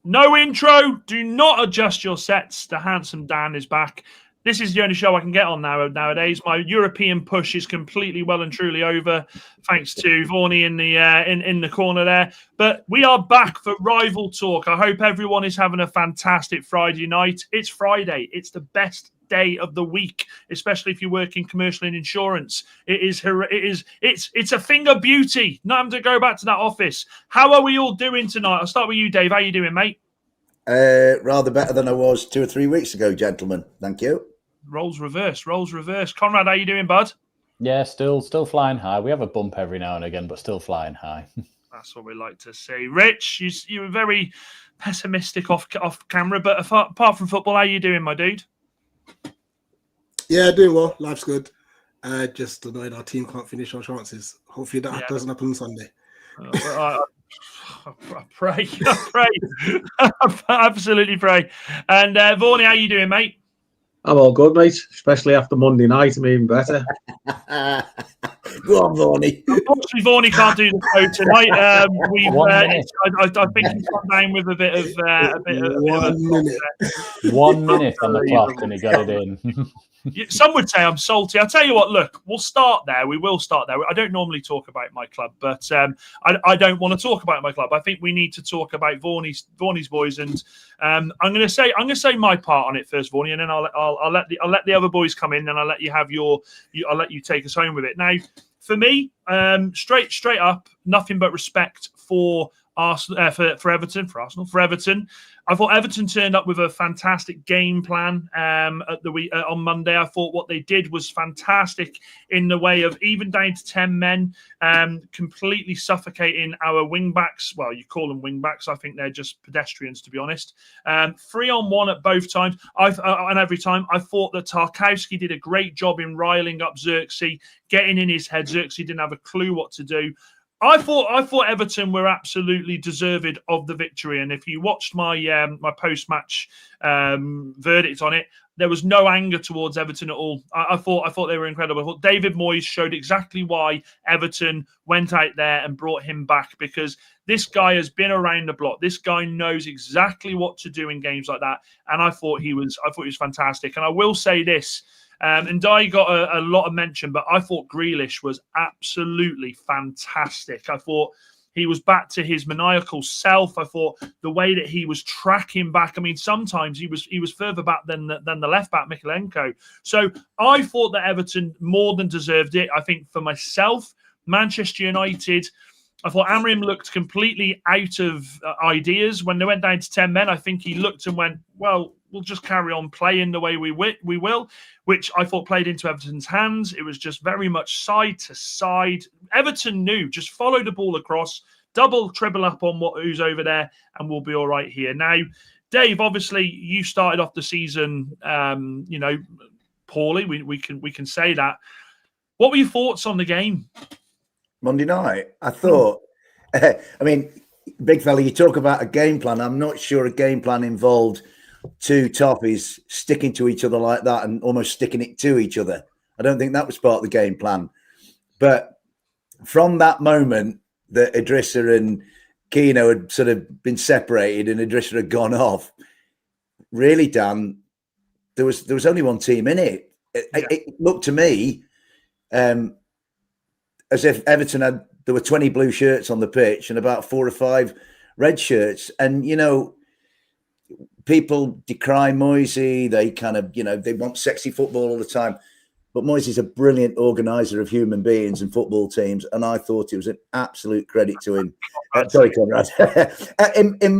No intro. Do not adjust your sets. The handsome Dan is back. This is the only show I can get on nowadays. My European push is completely well and truly over, thanks to Vorney in the corner there. But we are back for Rival Talk. I hope everyone is having a fantastic Friday night. It's Friday. It's the best day of the week, especially if you work in commercial and insurance. It's a thing of beauty. Not having to go back to that office. How are we all doing tonight? I'll start with you, Dave. How you doing, mate? Rather better than I was 2 or 3 weeks ago, gentlemen. Thank you. Roles reverse. Conrad, how you doing, bud? Yeah, still flying high. We have a bump every now and again, but still flying high. That's what we like to see. Rich, you were very pessimistic off camera, but apart from football, how you doing, my dude? Yeah, doing well. Life's good. Just annoyed our team can't finish our chances. Hopefully that doesn't happen on Sunday. I pray. I absolutely pray. And Vorney, how you doing, mate? I'm all good, mate. Especially after Monday night, I'm even better. Go on, Vorney. Unfortunately, Vorney can't do the show tonight. I think he's gone down with a bit of 1 minute on the clock, and he got it in. Some would say I'm salty. I'll tell you what, look, we'll start there. We will start there. I don't normally talk about my club, but I don't want to talk about my club. I think we need to talk about Vorney's boys, and I'm going to say my part on it first, Vorney, and then I'll let the other boys come in, and I'll let you have I'll let you take us home with it. Now, for me, straight up, nothing but respect for Arsenal, for Everton. I thought Everton turned up with a fantastic game plan on Monday. I thought what they did was fantastic in the way of even down to 10 men, completely suffocating our wing backs. Well, you call them wing backs. I think they're just pedestrians, to be honest. 3-on-1 at both times. And every time, I thought that Tarkowski did a great job in riling up Xerxes, getting in his head. Xerxes didn't have a clue what to do. I thought Everton were absolutely deserved of the victory, and if you watched my my post-match verdict on it, there was no anger towards Everton at all. I thought they were incredible. I thought David Moyes showed exactly why Everton went out there and brought him back, because this guy has been around the block. This guy knows exactly what to do in games like that, and I thought he was fantastic. And I will say this. And Dijk got a lot of mention, but I thought Grealish was absolutely fantastic. I thought he was back to his maniacal self. I thought the way that he was tracking back. I mean, sometimes he was further back than the left back, Mikalenko. So I thought that Everton more than deserved it. I think for myself, Manchester United, I thought Amorim looked completely out of ideas. When they went down to 10 men, I think he looked and went, well, we'll just carry on playing the way we will, which I thought played into Everton's hands. It was just very much side to side. Everton knew, just follow the ball across, double, triple up on who's over there, and we'll be all right here. Now, Dave, obviously you started off the season, poorly. We can say that. What were your thoughts on the game? Monday night, I thought, I mean, big fella, you talk about a game plan. I'm not sure a game plan involved two toffees sticking to each other like that and almost sticking it to each other. I don't think that was part of the game plan. But from that moment that Idrissa and Keno had sort of been separated and Idrissa had gone off, really, Dan, there was only one team in it. It looked to me as if Everton there were 20 blue shirts on the pitch and about 4 or 5 red shirts. And, people decry Moisey. They kind of, they want sexy football all the time. But Moisey's a brilliant organizer of human beings and football teams. And I thought it was an absolute credit to him. Sorry, Conrad.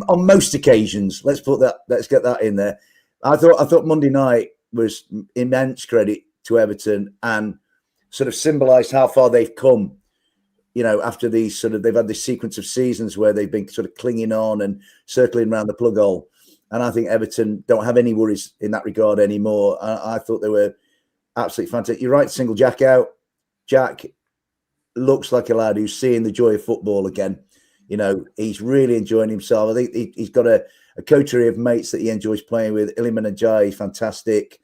On most occasions, let's get that in there. I thought Monday night was immense credit to Everton and sort of symbolised how far they've come, after they've had this sequence of seasons where they've been sort of clinging on and circling around the plug hole. And I think Everton don't have any worries in that regard anymore. I thought they were absolutely fantastic. You're right to single Jack out. Jack looks like a lad who's seeing the joy of football again. He's really enjoying himself. I think he's got a coterie of mates that he enjoys playing with. Iliman Ajayi, fantastic.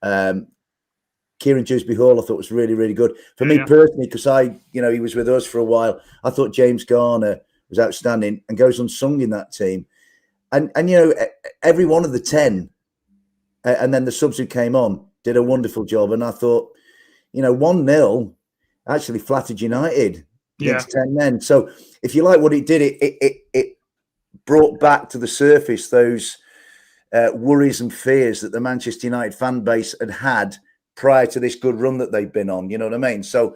Kieran Dewsbury Hall, I thought was really, really good. For me personally, because he was with us for a while, I thought James Garner was outstanding and goes unsung in that team. And every one of the 10, and then the subs who came on did a wonderful job. And I thought, 1-0 actually flattered United against 10 men. So if you like what it did, it brought back to the surface those worries and fears that the Manchester United fan base had prior to this good run that they've been on. You know what I mean? So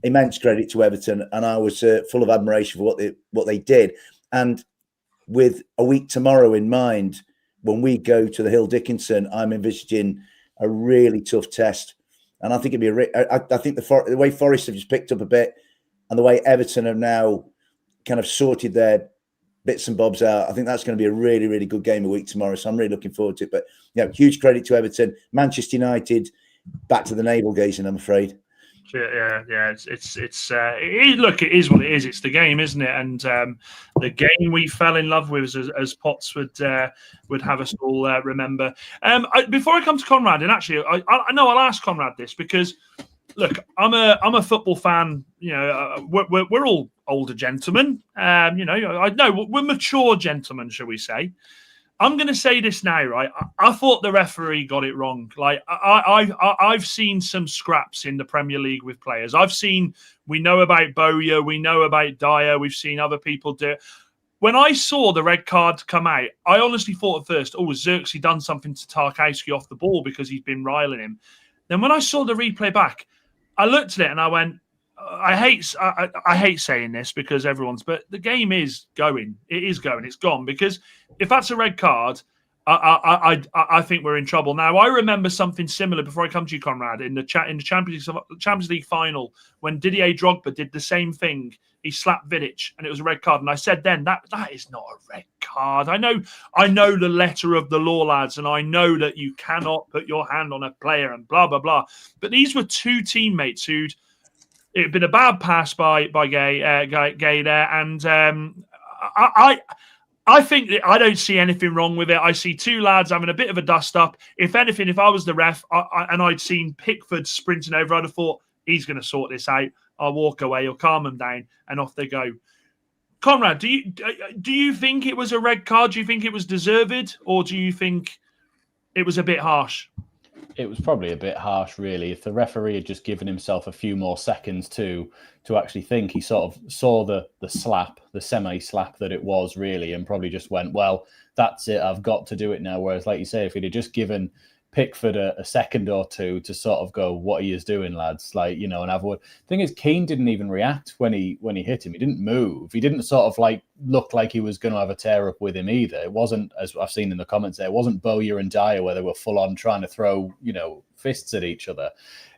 immense credit to Everton, and I was full of admiration for what they did. And with a week tomorrow in mind, when we go to the Hill Dickinson, I'm envisaging a really tough test. And I think it'd be I think the way Forest have just picked up a bit, and the way Everton have now kind of sorted their bits and bobs out, I think that's going to be a really, really good game a week tomorrow. So I'm really looking forward to it. But huge credit to Everton. Manchester United, back to the navel gazing, I'm afraid. Yeah. Look, it is what it is. It's the game, isn't it? And the game we fell in love with, as Potts would have us all remember. Before I come to Conrad, and actually, I know I'll ask Conrad this because, look, I'm a football fan. We're all older gentlemen. I know we're mature gentlemen, shall we say? I'm going to say this now, right? I thought the referee got it wrong. Like I've seen some scraps in the Premier League with players. We know about Bowyer, we know about Dyer, we've seen other people do it. When I saw the red card come out, I honestly thought at first, Xerxes done something to Tarkowski off the ball because he's been riling him. Then when I saw the replay back, I looked at it and I went, I hate saying this because but the game is going. It is going. It's gone. Because if that's a red card, I think we're in trouble. Now, I remember something similar before I come to you, Conrad, in the Champions League final when Didier Drogba did the same thing. He slapped Vidic and it was a red card. And I said then that is not a red card. I know the letter of the law, lads, and I know that you cannot put your hand on a player and blah blah blah. But these were two teammates who'd. It had been a bad pass by Gay there, and I think that I don't see anything wrong with it. I see two lads having a bit of a dust up. If anything, if I was the ref and I'd seen Pickford sprinting over, I'd have thought he's going to sort this out. I'll walk away, he'll calm them down, and off they go. Conrad, do you think it was a red card? Do you think it was deserved, or do you think it was a bit harsh? It was probably a bit harsh, really. If the referee had just given himself a few more seconds to actually think, he sort of saw the slap, the semi-slap that it was, really, and probably just went, well, that's it, I've got to do it now. Whereas, like you say, if he'd have just given Pickford a second or two to sort of go, what he is doing, lads, and have one. The thing is, Keane didn't even react when he hit him. He didn't move. He didn't sort of look like he was going to have a tear up with him either. It wasn't, as I've seen in the comments there, it wasn't Bowyer and Dyer where they were full on trying to throw, fists at each other.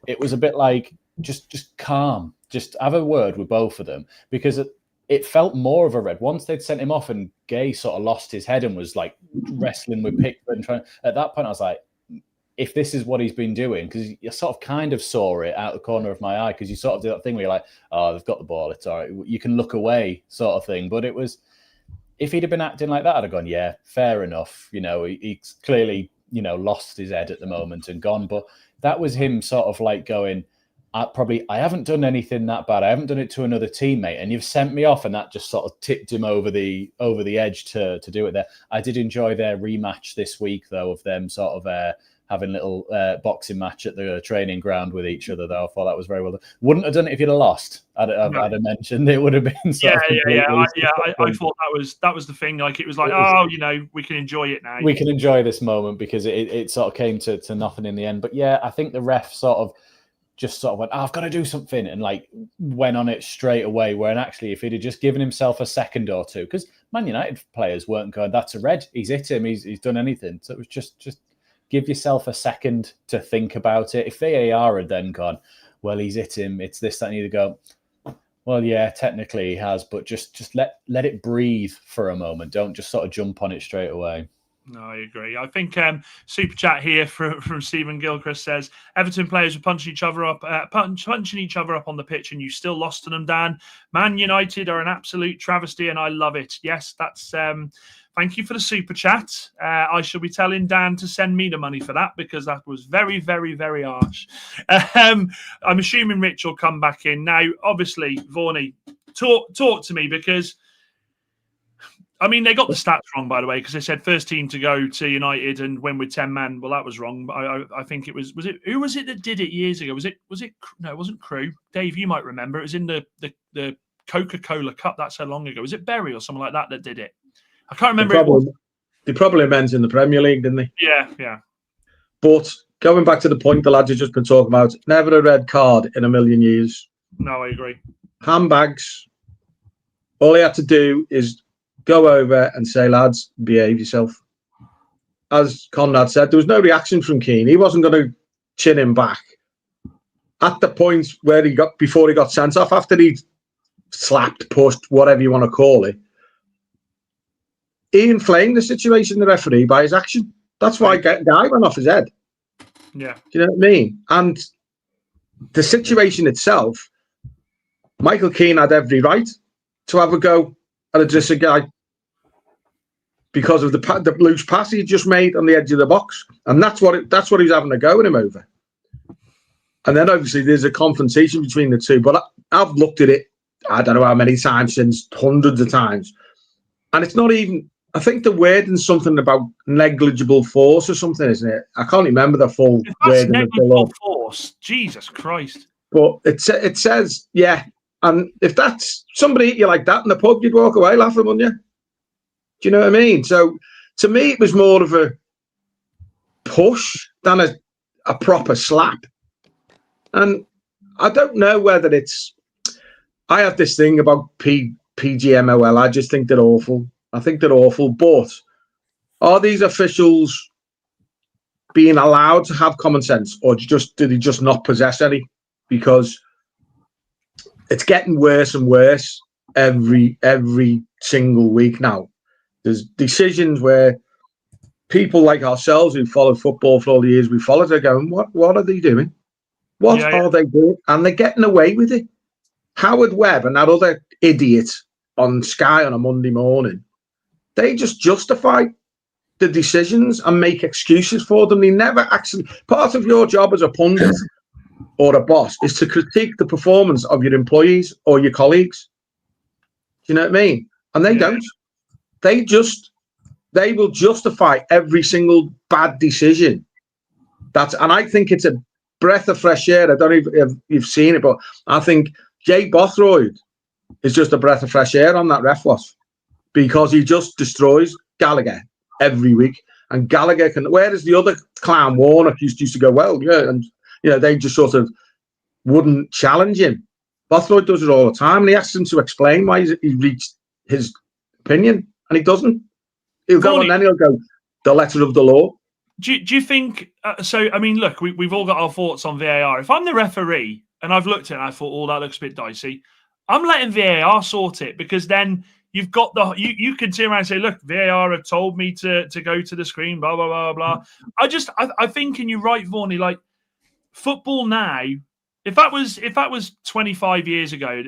It was a bit like just calm, just have a word with both of them, because it felt more of a red. Once they'd sent him off and Gay sort of lost his head and was like wrestling with Pickford and trying. At that point, I was like, if this is what he's been doing, because you sort of kind of saw it out the corner of my eye, because you sort of do that thing where you're like, oh, they've got the ball, it's all right. You can look away sort of thing. But it was, if he'd have been acting like that, I'd have gone, yeah, fair enough. He's clearly, lost his head at the moment and gone. But that was him sort of like going, I haven't done anything that bad. I haven't done it to another teammate, and you've sent me off, and that just sort of tipped him over the edge to do it there. I did enjoy their rematch this week, though, of them sort of having a little boxing match at the training ground with each other, though. I thought that was very well done. Wouldn't have done it if you'd have lost. I'd have mentioned it would have been. I thought that was the thing. Like it was like, we can enjoy it now. We can enjoy this moment because it sort of came to nothing in the end. But yeah, I think the ref sort of went, I've got to do something, and went on it straight away. Where actually, if he'd have just given himself a second or two, because Man United players weren't going, that's a red. He's hit him. He's done anything. So it was just. Give yourself a second to think about it. If VAR had then gone, well, he's hit him, it's this, that, and you go, well, yeah, technically he has, but just let it breathe for a moment. Don't just sort of jump on it straight away. No, I agree. I think super chat here from Stephen Gilchrist says Everton players were punching each other up on the pitch, and you still lost to them, Dan. Man United are an absolute travesty, and I love it. Yes, that's. Thank you for the super chat. I shall be telling Dan to send me the money for that, because that was very, very, very harsh. I'm assuming Rich will come back in now. Obviously, Vorney, talk to me, because I mean, they got the stats wrong, by the way, because they said first team to go to United and win with 10 men. Well, that was wrong. I think it was it who was it that did it years ago? Was it no, it wasn't Crew. Dave, you might remember. It was in the Coca-Cola Cup. That's so long ago. Was it Berry or something like that did it? I can't remember. They probably meant in the Premier League, didn't they? Yeah. But going back to the point the lads have just been talking about, never a red card in a million years. No, I agree. Handbags. All he had to do is go over and say, lads, behave yourself. As Conrad said, there was no reaction from Keane. He wasn't going to chin him back. At the point where before he got sent off, after he'd slapped, pushed, whatever you want to call it, he inflamed the situation, the referee, by his action. That's why Guy went off his head. Yeah. Do you know what I mean? And the situation itself, Michael Keane had every right to have a go at address a guy because of the loose pass he just made on the edge of the box, and that's what he was having a go at him over. And then obviously there's a confrontation between the two. But I've looked at it, I don't know how many times since, hundreds of times, and it's not even. I think the wording's something about negligible force or something, isn't it? I can't remember the full wording. Negligible force, Jesus Christ! But it says, yeah. And if that's somebody hit you like that in the pub, you'd walk away laughing, wouldn't you? Do you know what I mean? So to me, it was more of a push than a proper slap. And I don't know whether it's. I have this thing about PGMOL. I just think they're awful. I think they're awful. But are these officials being allowed to have common sense, or do they just not possess any? Because it's getting worse and worse every single week now. There's decisions where people like ourselves who followed football for all the years we followed are going, what are they doing? What are they doing? And they're getting away with it. Howard Webb and that other idiot on Sky on a Monday morning, they just justify the decisions and make excuses for them. They never actually. Part of your job as a pundit or a boss is to critique the performance of your employees or your colleagues. Do you know what I mean? And they don't. They will justify every single bad decision. And I think it's a breath of fresh air. I don't know if you've seen it, but I think Jay Bothroyd is just a breath of fresh air on that ref was, because he just destroys Gallagher every week. And Gallagher can, whereas the other clown Warnock used to go, well, yeah, and they just sort of wouldn't challenge him. Bothroyd does it all the time, and he asks him to explain why he reached his opinion, and he doesn't. He'll go and then he'll go, the letter of the law. Do you think, so, I mean, look, we've all got our thoughts on VAR. If I'm the referee and I've looked at it and I thought, oh, that looks a bit dicey, I'm letting VAR sort it, because then you've got you can sit around and say, look, VAR have told me to go to the screen, blah, blah, blah, blah. I think, and you're right, Vaughan, like football now, if that was 25 years ago,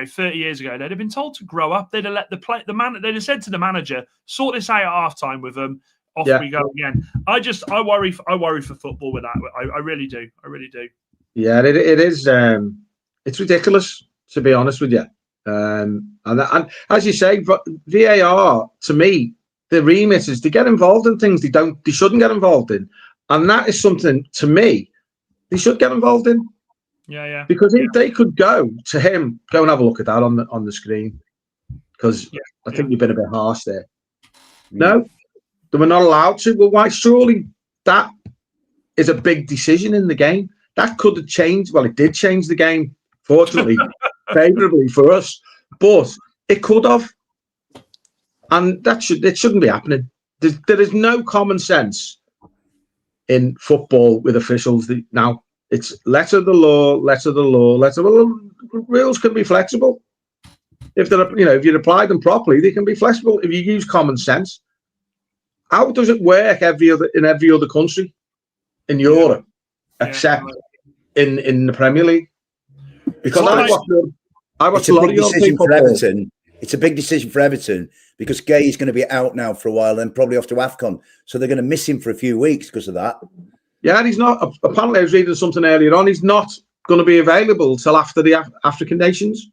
30 years ago, they'd have been told to grow up. They'd have let they'd have said to the manager, sort this out at halftime with them. Off we go again. I worry for football with that. I really do. Yeah, it is. It's ridiculous, to be honest with you. And as you say, VAR, to me, the remit is to get involved in things they shouldn't get involved in, and that is something, to me, they should get involved in. Yeah. Because if they could go to him, go and have a look at that on the screen, because I think you've been a bit harsh there. No, they were not allowed to. Well, why? Surely that is a big decision in the game. That could have changed. Well, it did change the game, fortunately, favourably for us. But it could have, and it shouldn't be happening. There is no common sense in football with officials now. It's letter of the law. Rules can be flexible. If you apply them properly, they can be flexible. If you use common sense. How does it work in every other country in Europe, except in the Premier League? Because I watch a lot of your people. It's a big decision for Everton because Gay is going to be out now for a while and probably off to AFCON. So they're going to miss him for a few weeks because of that. Yeah, and he's not. Apparently, I was reading something earlier on. He's not going to be available till after the African nations.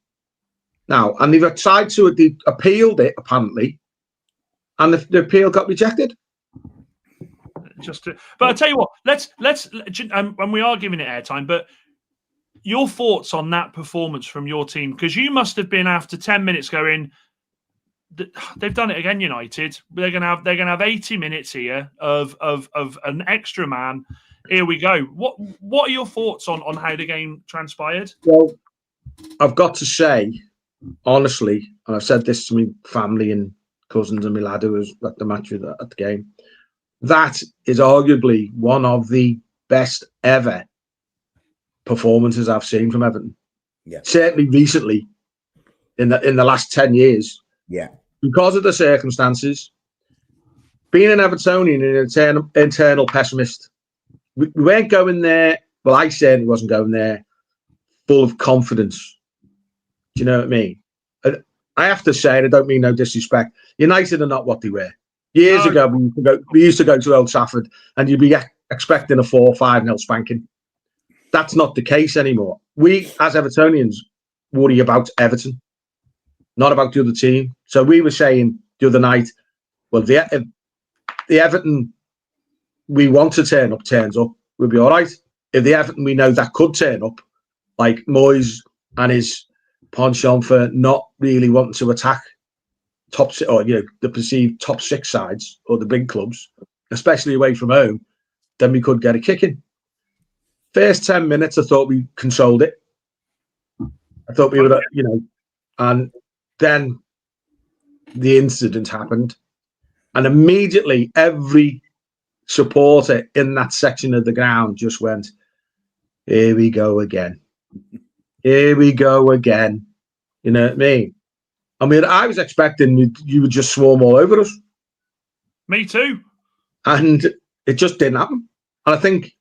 Now, and they've tried to. They appealed it apparently and the appeal got rejected. But I tell you what, let's and we are giving it airtime, but your thoughts on that performance from your team, because you must have been after 10 minutes going, they've done it again, United. They're gonna have 80 minutes here of an extra man. Here we go. What are your thoughts on how the game transpired? Well, I've got to say, honestly, and I've said this to my family and cousins and my lad who was at the match at the game, that is arguably one of the best ever performances I've seen from Everton. Yeah. Certainly recently, in the last 10 years. Yeah. Because of the circumstances, being an Evertonian and an internal pessimist, we weren't going there. Well, I certainly wasn't going there full of confidence. Do you know what I mean? I have to say, and I don't mean no disrespect, United are not what they were. Years ago, we used to go to Old Trafford and you'd be expecting a 4-5-0 spanking. That's not the case anymore. We, as Evertonians, worry about Everton, not about the other team. So we were saying the other night, well, the Everton we want to turn up turns up, we'll be all right. If the Everton we know that could turn up, like Moyes and his penchant for not really wanting to attack top six, or the perceived top six sides or the big clubs, especially away from home, then we could get a kicking. First 10 minutes, I thought we controlled it. I thought we would, and then the incident happened, and immediately every supporter in that section of the ground just went, "Here we go again. Here we go again." You know what I mean? I mean, I was expecting you would just swarm all over us. Me too. And it just didn't happen. And I think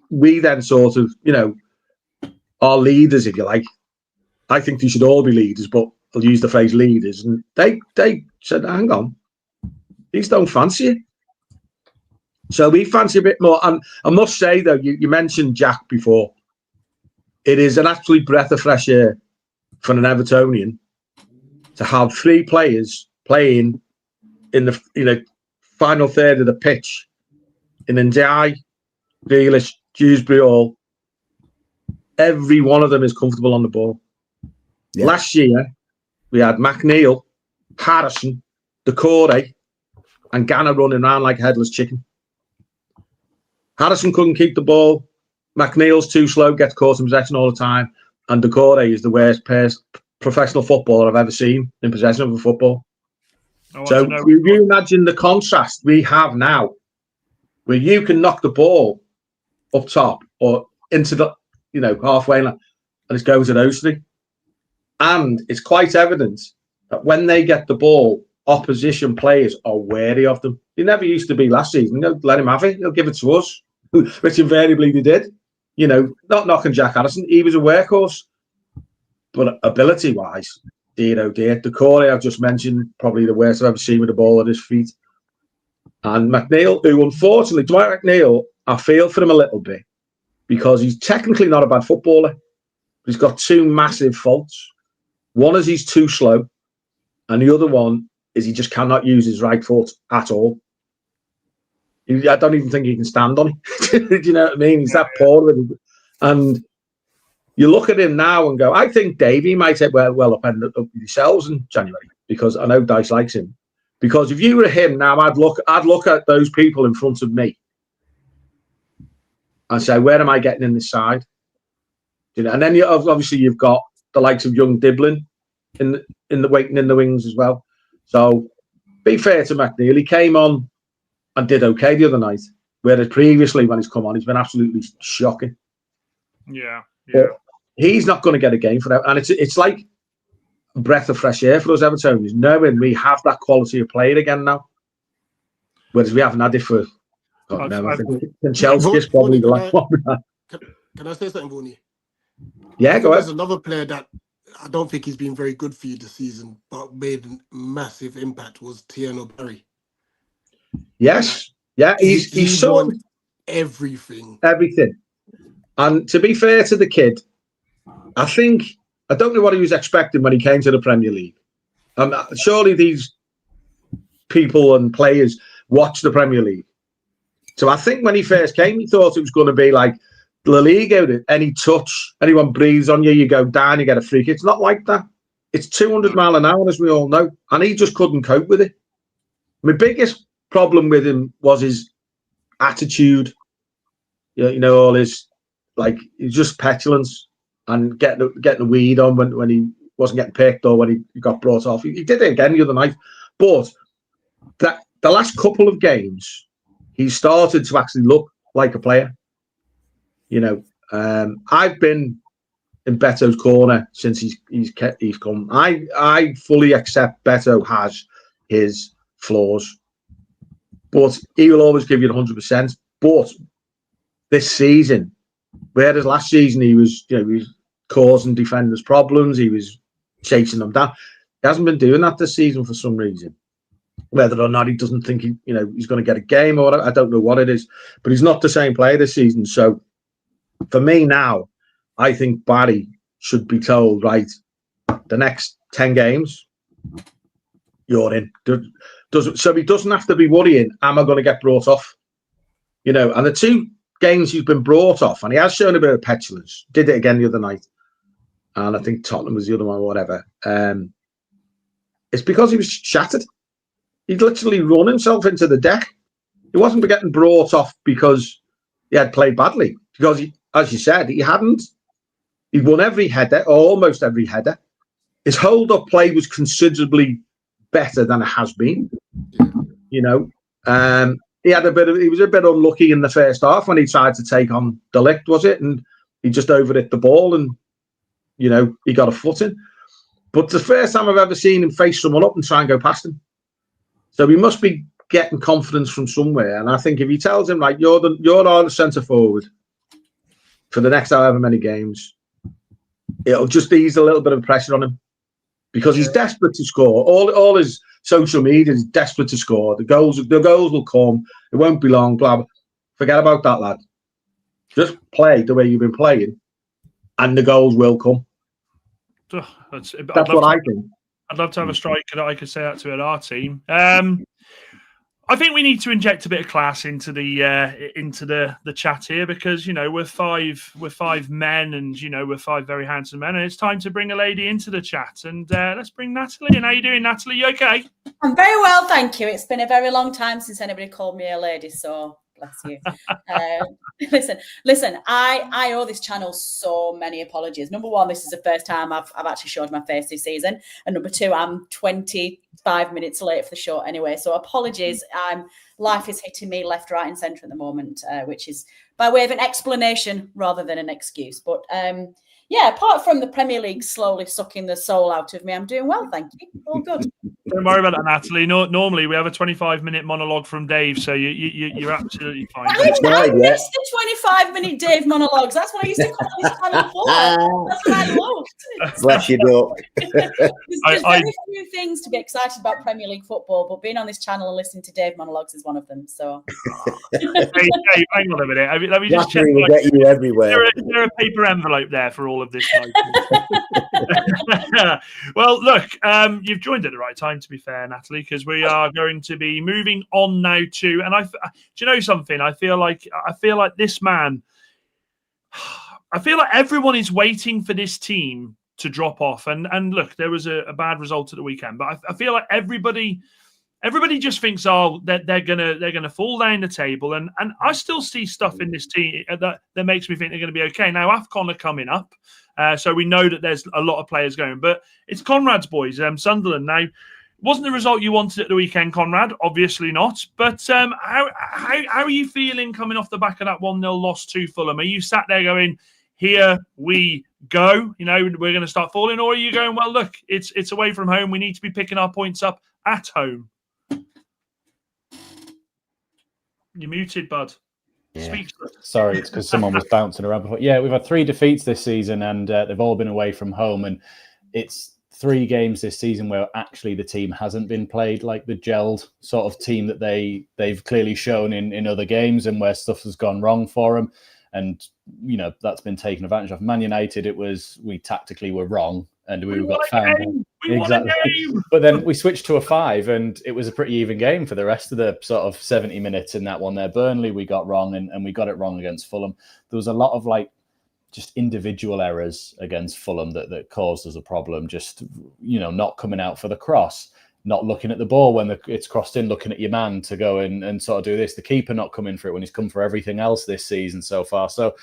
we then sort of, our leaders, if you like, I think they should all be leaders, but I'll use the phrase leaders. And they said, hang on, these don't fancy it. So we fancy a bit more. And I must say, though, you mentioned Jack before. It is an absolute breath of fresh air for an Evertonian to have three players playing in the final third of the pitch in Dijk, Grealish, Dewsbury, all. Every one of them is comfortable on the ball. Yeah. Last year, we had McNeil, Harrison, Decore, and Ganna running around like a headless chicken. Harrison couldn't keep the ball. McNeil's too slow, gets caught in possession all the time. And Decore is the worst professional footballer I've ever seen in possession of a football. So you imagine the contrast we have now, where you can knock the ball up top or into the halfway line, and it's going to those three. And it's quite evident that when they get the ball, opposition players are wary of them. They never used to be last season. Let him have it. He'll give it to us, which invariably they did. Not knocking Jack Harrison. He was a workhorse. But ability-wise, dear oh dear. Decore, I've just mentioned, probably the worst I've ever seen with the ball at his feet. And McNeil, who unfortunately, Dwight McNeil, I feel for him a little bit because he's technically not a bad footballer. But he's got two massive faults. One is he's too slow, and the other one is he just cannot use his right foot at all. I don't even think he can stand on it. Do you know what I mean? He's that poor with it. And you look at him now and go, I think Davey might have well up with yourselves in January, because I know Dice likes him. Because if you were him now, I'd look at those people in front of me and say, where am I getting in this side? And then obviously you've got the likes of young Diblin in the waiting in the wings as well. So be fair to McNeil, he came on and did okay the other night. Whereas previously when he's come on, he's been absolutely shocking. Yeah. But he's not going to get a game for that. And it's like a breath of fresh air for us Evertonians, knowing we have that quality of player again now. Whereas we haven't had it for I think Chelsea is probably the last one. Can I say something, Vaughnie? Yeah, go ahead. There's another player that I don't think he's been very good for you this season, but made a massive impact, was Tierno Barry. Yes. Yeah, he's won everything. And to be fair to the kid, I don't know what he was expecting when he came to the Premier League. Surely these people and players watch the Premier League. So I think when he first came, he thought it was going to be like La Liga. Any touch, anyone breathes on you, you go down, you get a free kick. It's not like that. It's 200 mile an hour, as we all know. And he just couldn't cope with it. My biggest problem with him was his attitude. You know, all his, like, he's just petulance and getting the weed on when he wasn't getting picked or when he got brought off. He did it again the other night. But that the last couple of games, he started to actually look like a player. You know, I've been in Beto's corner since he's come. I fully accept Beto has his flaws, but he will always give you 100%. But this season, whereas last season he was causing defenders problems, he was chasing them down. He hasn't been doing that this season for some reason. Whether or not he doesn't think he's going to get a game or whatever, I don't know what it is, but he's not the same player this season. So for me now, I think Barry should be told, right, the next 10 games, you're in. So he doesn't have to be worrying, am I going to get brought off? You know, and the 2 games he's been brought off, and he has shown a bit of petulance, did it again the other night. And I think Tottenham was the other one or whatever. It's because he was shattered. He'd literally run himself into the deck. He wasn't getting brought off because he had played badly. Because, as you said, he'd won every header, or almost every header. His hold-up play was considerably better than it has been. You know, he was a bit unlucky in the first half when he tried to take on Dijk, was it? And he just overhit the ball and, you know, he got a foot in. But the first time I've ever seen him face someone up and try and go past him. So he must be getting confidence from somewhere. And I think if he tells him, like, you're our centre forward for the next however many games, it'll just ease a little bit of pressure on him because he's desperate to score. All his social media is desperate to score. The goals will come. It won't be long. Blah, blah. Forget about that, lad. Just play the way you've been playing, and the goals will come. That's what I think. I'd love to have a striker that I could say that to at our team. I think we need to inject a bit of class into the chat here because, you know, we're five men and, you know, we're 5 very handsome men, and it's time to bring a lady into the chat. And let's bring Natalie in. How you doing, Natalie? You okay? I'm very well, thank you. It's been a very long time since anybody called me a lady, so bless you. Listen. I owe this channel so many apologies. Number 1, this is the first time I've actually showed my face this season, and number 2, I'm 25 minutes late for the show anyway. So apologies. Life is hitting me left, right, and centre at the moment, which is by way of an explanation rather than an excuse. But yeah, apart from the Premier League slowly sucking the soul out of me, I'm doing well, thank you. All good. Don't worry about that, Natalie. Normally we have a 25-minute monologue from Dave, so you're absolutely fine. I missed the 25-minute Dave monologues. That's what I used to call this channel for. That's what I loved. Bless you, Doc. There's very few things to be excited about Premier League football, but being on this channel and listening to Dave monologues is one of them. So, hey, hang on a minute. Let me just check. Will get you everywhere. Is there a paper envelope there for all of this? Well, look, you've joined at the right time, to be fair, Natalie, because we are going to be moving on now to, and do you know something? I feel like this man. I feel like everyone is waiting for this team to drop off, and look, there was a bad result at the weekend, but I feel like everybody just thinks, oh, that they're gonna fall down the table, and I still see stuff in this team that makes me think they're going to be okay. Now, AFCON are coming up, so we know that there's a lot of players going, but it's Conrad's boys, Sunderland. Now, wasn't the result you wanted at the weekend, Conrad? Obviously not. But how are you feeling coming off the back of that 1-0 loss to Fulham? Are you sat there going, here we go, you know, we're going to start falling? Or are you going, well, look, it's away from home. We need to be picking our points up at home? You're muted, bud. Yeah. Sorry, it's because someone was bouncing around before. Yeah, we've had 3 defeats this season, and they've all been away from home. And it's 3 games this season where actually the team hasn't been played like the gelled sort of team that they've clearly shown in other games, and where stuff has gone wrong for them. And, you know, that's been taken advantage of. Man United, we tactically were wrong and we got found. Exactly. But then we switched to a 5, and it was a pretty even game for the rest of the sort of 70 minutes in that one there. Burnley we got wrong, and we got it wrong against Fulham. There was a lot of like just individual errors against Fulham that caused us a problem. Just, not coming out for the cross, not looking at the ball when it's crossed in, looking at your man to go in and sort of do this. The keeper not coming for it when he's come for everything else this season so far. So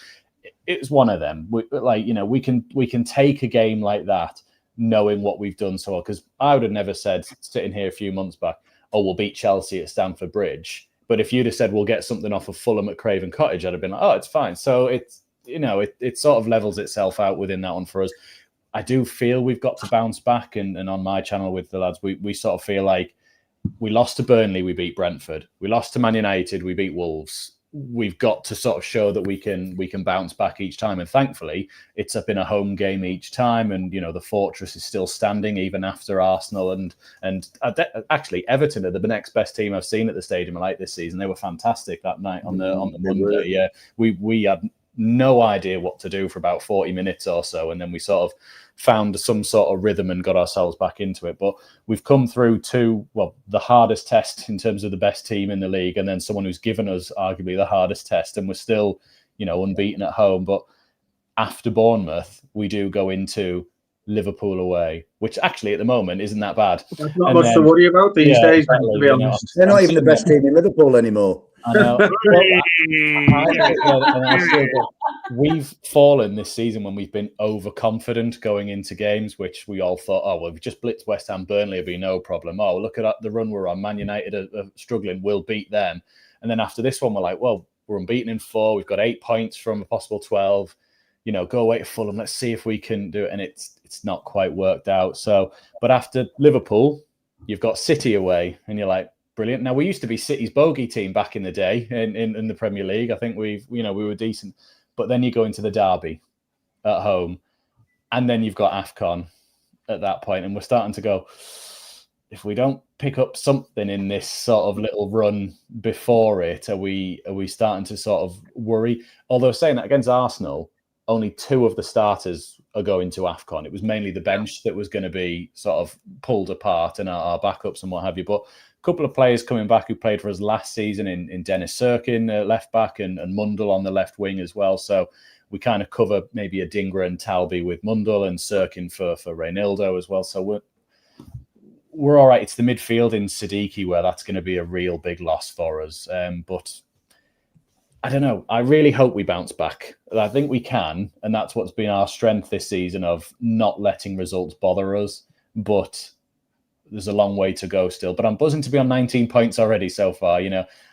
it's one of them. We can take a game like that, knowing what we've done so well. Because I would have never said, sitting here a few months back, we'll beat Chelsea at Stamford Bridge. But if you'd have said we'll get something off of Fulham at Craven Cottage, I'd have been like, oh, it's fine. So it's it sort of levels itself out within that one for us. I do feel we've got to bounce back, and on my channel with the lads, we sort of feel like we lost to Burnley, we beat Brentford. We lost to Man United, we beat Wolves. We've got to sort of show that we can bounce back each time. And thankfully, it's been a home game each time. And, the fortress is still standing even after Arsenal. And actually, Everton are the next best team I've seen at the Stadium of Light this season. They were fantastic that night on the Monday. Yeah, we had no idea what to do for about 40 minutes or so. And then we sort of found some sort of rhythm and got ourselves back into it. But we've come through the hardest test in terms of the best team in the league, and then someone who's given us arguably the hardest test, and we're still, unbeaten at home. But after Bournemouth, we do go into Liverpool away, which actually at the moment isn't that bad. There's not much to worry about these days, exactly, to be honest. They're not even the best team in Liverpool anymore. I know. We've fallen this season when we've been overconfident going into games, which we all thought, we've just blitzed West Ham, Burnley will be no problem. Oh, look at the run we're on. Man United are struggling. We'll beat them. And then after this one, we're like, well, we're unbeaten in 4. We've got 8 points from a possible 12. Go away to Fulham. Let's see if we can do it. And it's not quite worked out. So, but after Liverpool, you've got City away, and you're like, brilliant. Now, we used to be City's bogey team back in the day in the Premier League. I think we were decent. But then you go into the derby at home, and then you've got AFCON at that point, and we're starting to go, if we don't pick up something in this sort of little run before it, are we starting to sort of worry? Although saying that, against Arsenal, only 2 of the starters are going to AFCON. It was mainly the bench that was going to be sort of pulled apart, and our backups and what have you. But couple of players coming back who played for us last season in Dennis Sirkin, left back, and Mundell on the left wing as well. So we kind of cover maybe a Dingra and Talby with Mundell, and Sirkin for Reynaldo as well. So we're all right. It's the midfield in Siddiqui where that's going to be a real big loss for us. But I don't know. I really hope we bounce back. I think we can, and that's what's been our strength this season, of not letting results bother us. But there's a long way to go still, but I'm buzzing to be on 19 points already so far.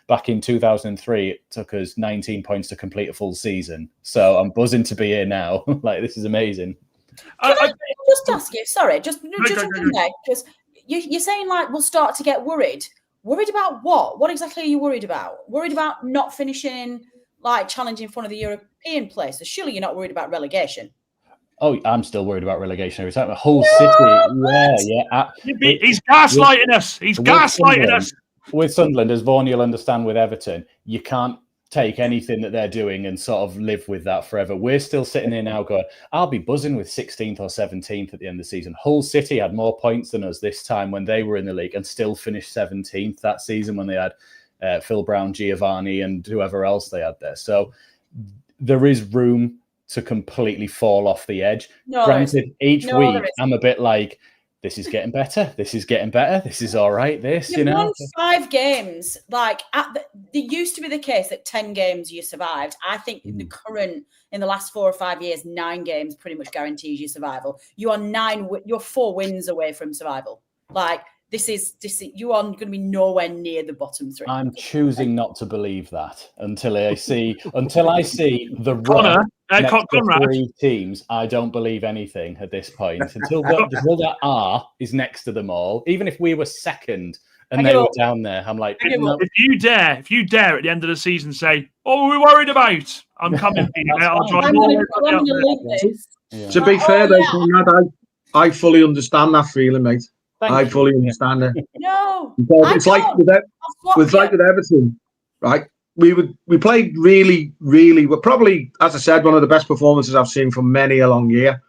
Back in 2003, it took us 19 points to complete a full season. So I'm buzzing to be here now. This is amazing. Can I just ask you, sorry, just there, because you're saying we'll start to get worried. Worried about what? What exactly are you worried about? Worried about not finishing challenging for one of the European places? Surely you're not worried about relegation. Oh, I'm still worried about relegation every time. The whole city, yeah. He's gaslighting us. He's gaslighting us. With Sunderland, as Vaughan, you'll understand with Everton, you can't take anything that they're doing and sort of live with that forever. We're still sitting here now going, I'll be buzzing with 16th or 17th at the end of the season. Hull City had more points than us this time when they were in the league, and still finished 17th that season when they had Phil Brown, Giovanni, and whoever else they had there. So there is room to completely fall off the edge. Granted, each week I'm a bit like, this is getting better. This is getting better. This is all right. You've won 5 games. There used to be the case that 10 games you survived. I think in the last 4 or 5 years, 9 games pretty much guarantees you survival. You're 4 wins away from survival. This is you are going to be nowhere near the bottom 3. I'm choosing not to believe that until I see the run next to 3 teams. I don't believe anything at this point until that R is next to them all. Even if we were second and they were down there, I'm like, no. If you dare at the end of the season say, "Oh, we're worried about," I'm coming. To be fair, I fully understand that feeling, mate. I fully understand it. No, it's with Everton, right? We played really, really well. Probably, as I said, one of the best performances I've seen for many a long year.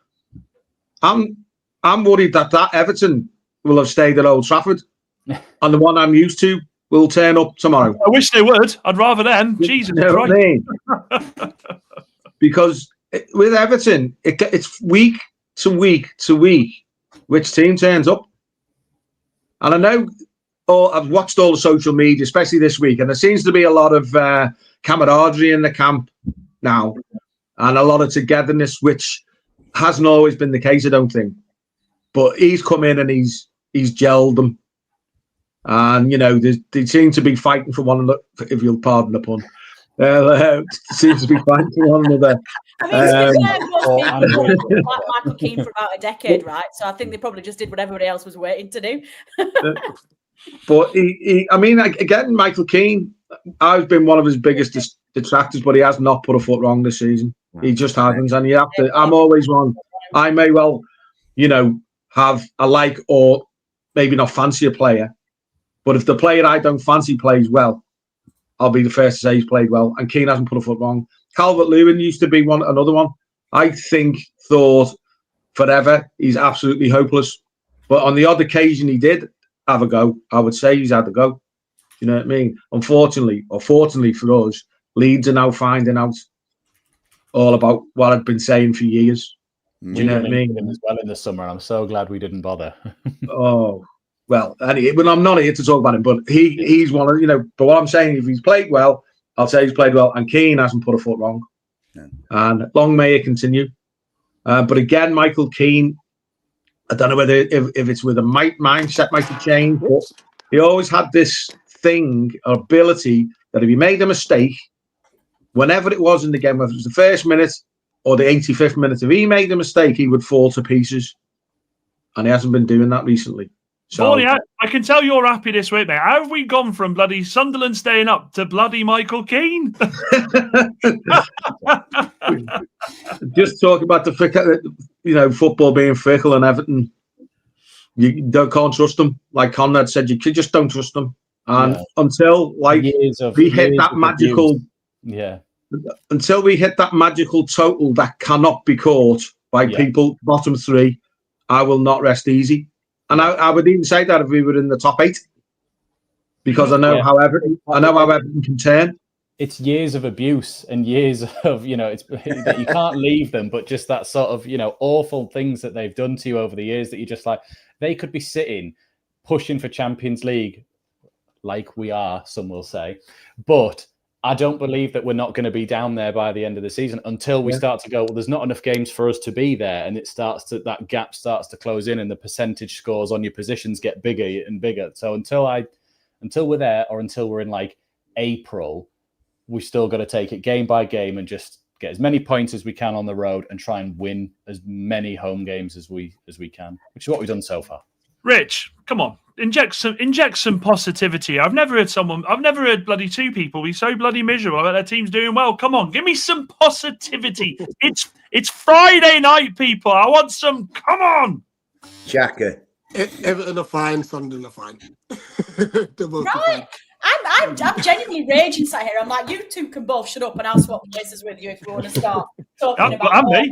I'm I'm worried that Everton will have stayed at Old Trafford, and the one I'm used to will turn up tomorrow. I wish they would. I'd rather them. Jesus You know Christ. what I mean? Because with Everton, it's week to week to week which team turns up. And I know, I've watched all the social media, especially this week, and there seems to be a lot of camaraderie in the camp now, and a lot of togetherness, which hasn't always been the case, I don't think. But he's come in and he's gelled them. And, you know, they seem to be fighting for one another, if you'll pardon the pun. Seems to be fighting for one another. I mean, most people like Michael Keane for about a decade, right? So I think they probably just did what everybody else was waiting to do. But I mean, again, Michael Keane, I've been one of his biggest detractors, but he has not put a foot wrong this season. He just hasn't, and you have to. I'm always one. I may well, you know, have a like or maybe not fancy a player, but if the player I don't fancy plays well, I'll be the first to say he's played well. And Keane hasn't put a foot wrong. Calvert-Lewin used to be another one. I thought forever he's absolutely hopeless, but on the odd occasion he did have a go. I would say he's had a go. You know what I mean? Unfortunately, or fortunately for us, Leeds are now finding out all about what I've been saying for years. Do you know what I mean? Him as well in the summer. I'm so glad we didn't bother. Oh, well, anyway, but I'm not here to talk about him. But he's one of, you know. But what I'm saying, if he's played well, I'll say he's played well. And Keane hasn't put a foot wrong. Yeah. And long may it continue. But again, Michael Keane, I don't know whether if it's with a mindset might have changed, but he always had this thing or ability that if he made a mistake, whenever it was in the game, whether it was the first minute or the 85th minute, if he made a mistake, he would fall to pieces. And he hasn't been doing that recently. So, Bonnie, I can tell you're happy this week, mate. How have we gone from bloody Sunderland staying up to bloody Michael Keane? Just talk about the fickle, you know, football being fickle and Everton. You can't trust them. Like Conrad said, you just don't trust them. And until we hit that magical, until we hit that magical total that cannot be caught by people, bottom three, I will not rest easy. And I would even say that if we were in the top 8, because I know how Everton can turn. It's years of abuse and years of, you know, it's that you can't leave them, but just that sort of, you know, awful things that they've done to you over the years that you just like, they could be sitting pushing for Champions League like we are, some will say, but I don't believe that we're not going to be down there by the end of the season until we start to go, well, there's not enough games for us to be there. And that gap starts to close in and the percentage scores on your positions get bigger and bigger. So until we're there, or until we're in like April, we still got to take it game by game and just get as many points as we can on the road and try and win as many home games as we can, which is what we've done so far. Rich, come on. Inject some positivity. I've never heard bloody two people be so bloody miserable about their team's doing well. Come on, give me some positivity. It's Friday night, people. I want some. Come on, Xhaka. Everton are fine, Sunderland are fine. Right. I'm genuinely raging sat here. I'm like, you two can both shut up and I'll swap places with you if you want to start talking about me.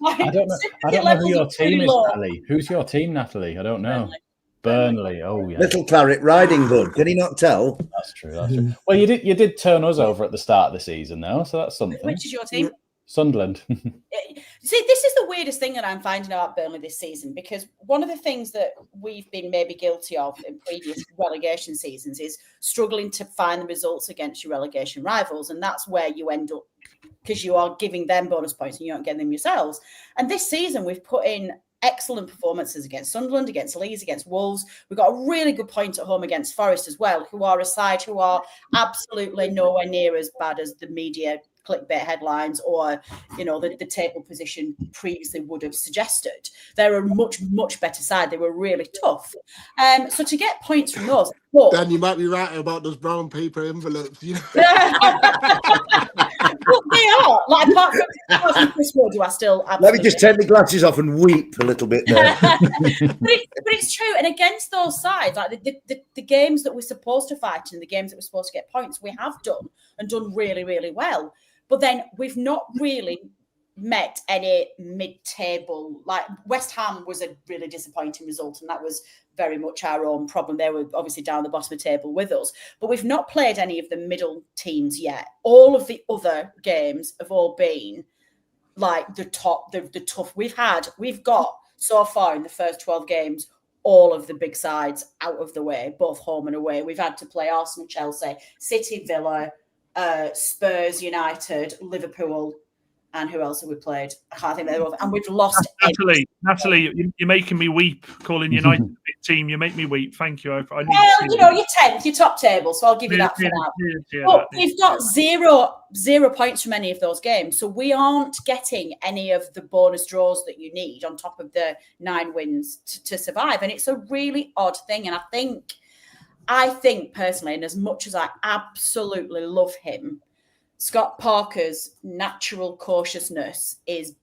I don't know who your team is, Natalie. Who's your team, Natalie? I don't know. Burnley. Oh yeah. Little Claret Riding Hood. Can he not tell? That's true. Well, you did turn us over at the start of the season, though, so that's something. Which is your team? Sunderland. See, this is the weirdest thing that I'm finding out about Burnley this season, because one of the things that we've been maybe guilty of in previous relegation seasons is struggling to find the results against your relegation rivals, and that's where you end up, because you are giving them bonus points and you aren't getting them yourselves. And this season we've put in excellent performances against Sunderland, against Leeds, against Wolves. We've got a really good point at home against Forest as well, who are a side who are absolutely nowhere near as bad as the media clickbait headlines or, you know, the table position previously would have suggested. They're a much, much better side. They were really tough. So to get points from those... Dan, you might be right about those brown paper envelopes. You know? Well, they are. Like, apart from Chris Wood, who I still... Let me just take the glasses off and weep a little bit there. but it's true. And against those sides, like the games that we're supposed to fight and the games that we're supposed to get points, we have done and done really, really well. But then we've not really met any mid-table. Like West Ham was a really disappointing result, and that was very much our own problem. They were obviously down the bottom of the table with us, but we've not played any of the middle teams yet. All of the other games have all been like the tough. We've got so far in the first 12 games all of the big sides out of the way, both home and away. We've had to play Arsenal, Chelsea, City, Villa, Spurs, United, Liverpool, and who else have we played? I can't think they're all. And we've lost. Natalie, you're making me weep. Calling United a big team, you make me weep. Thank you. Well, you're 10th, you're top table, so I'll give you that for now. But we've got zero points from any of those games, so we aren't getting any of the bonus draws that you need on top of the 9 wins to survive, and it's a really odd thing. And I think personally, and as much as I absolutely love him, Scott Parker's natural cautiousness is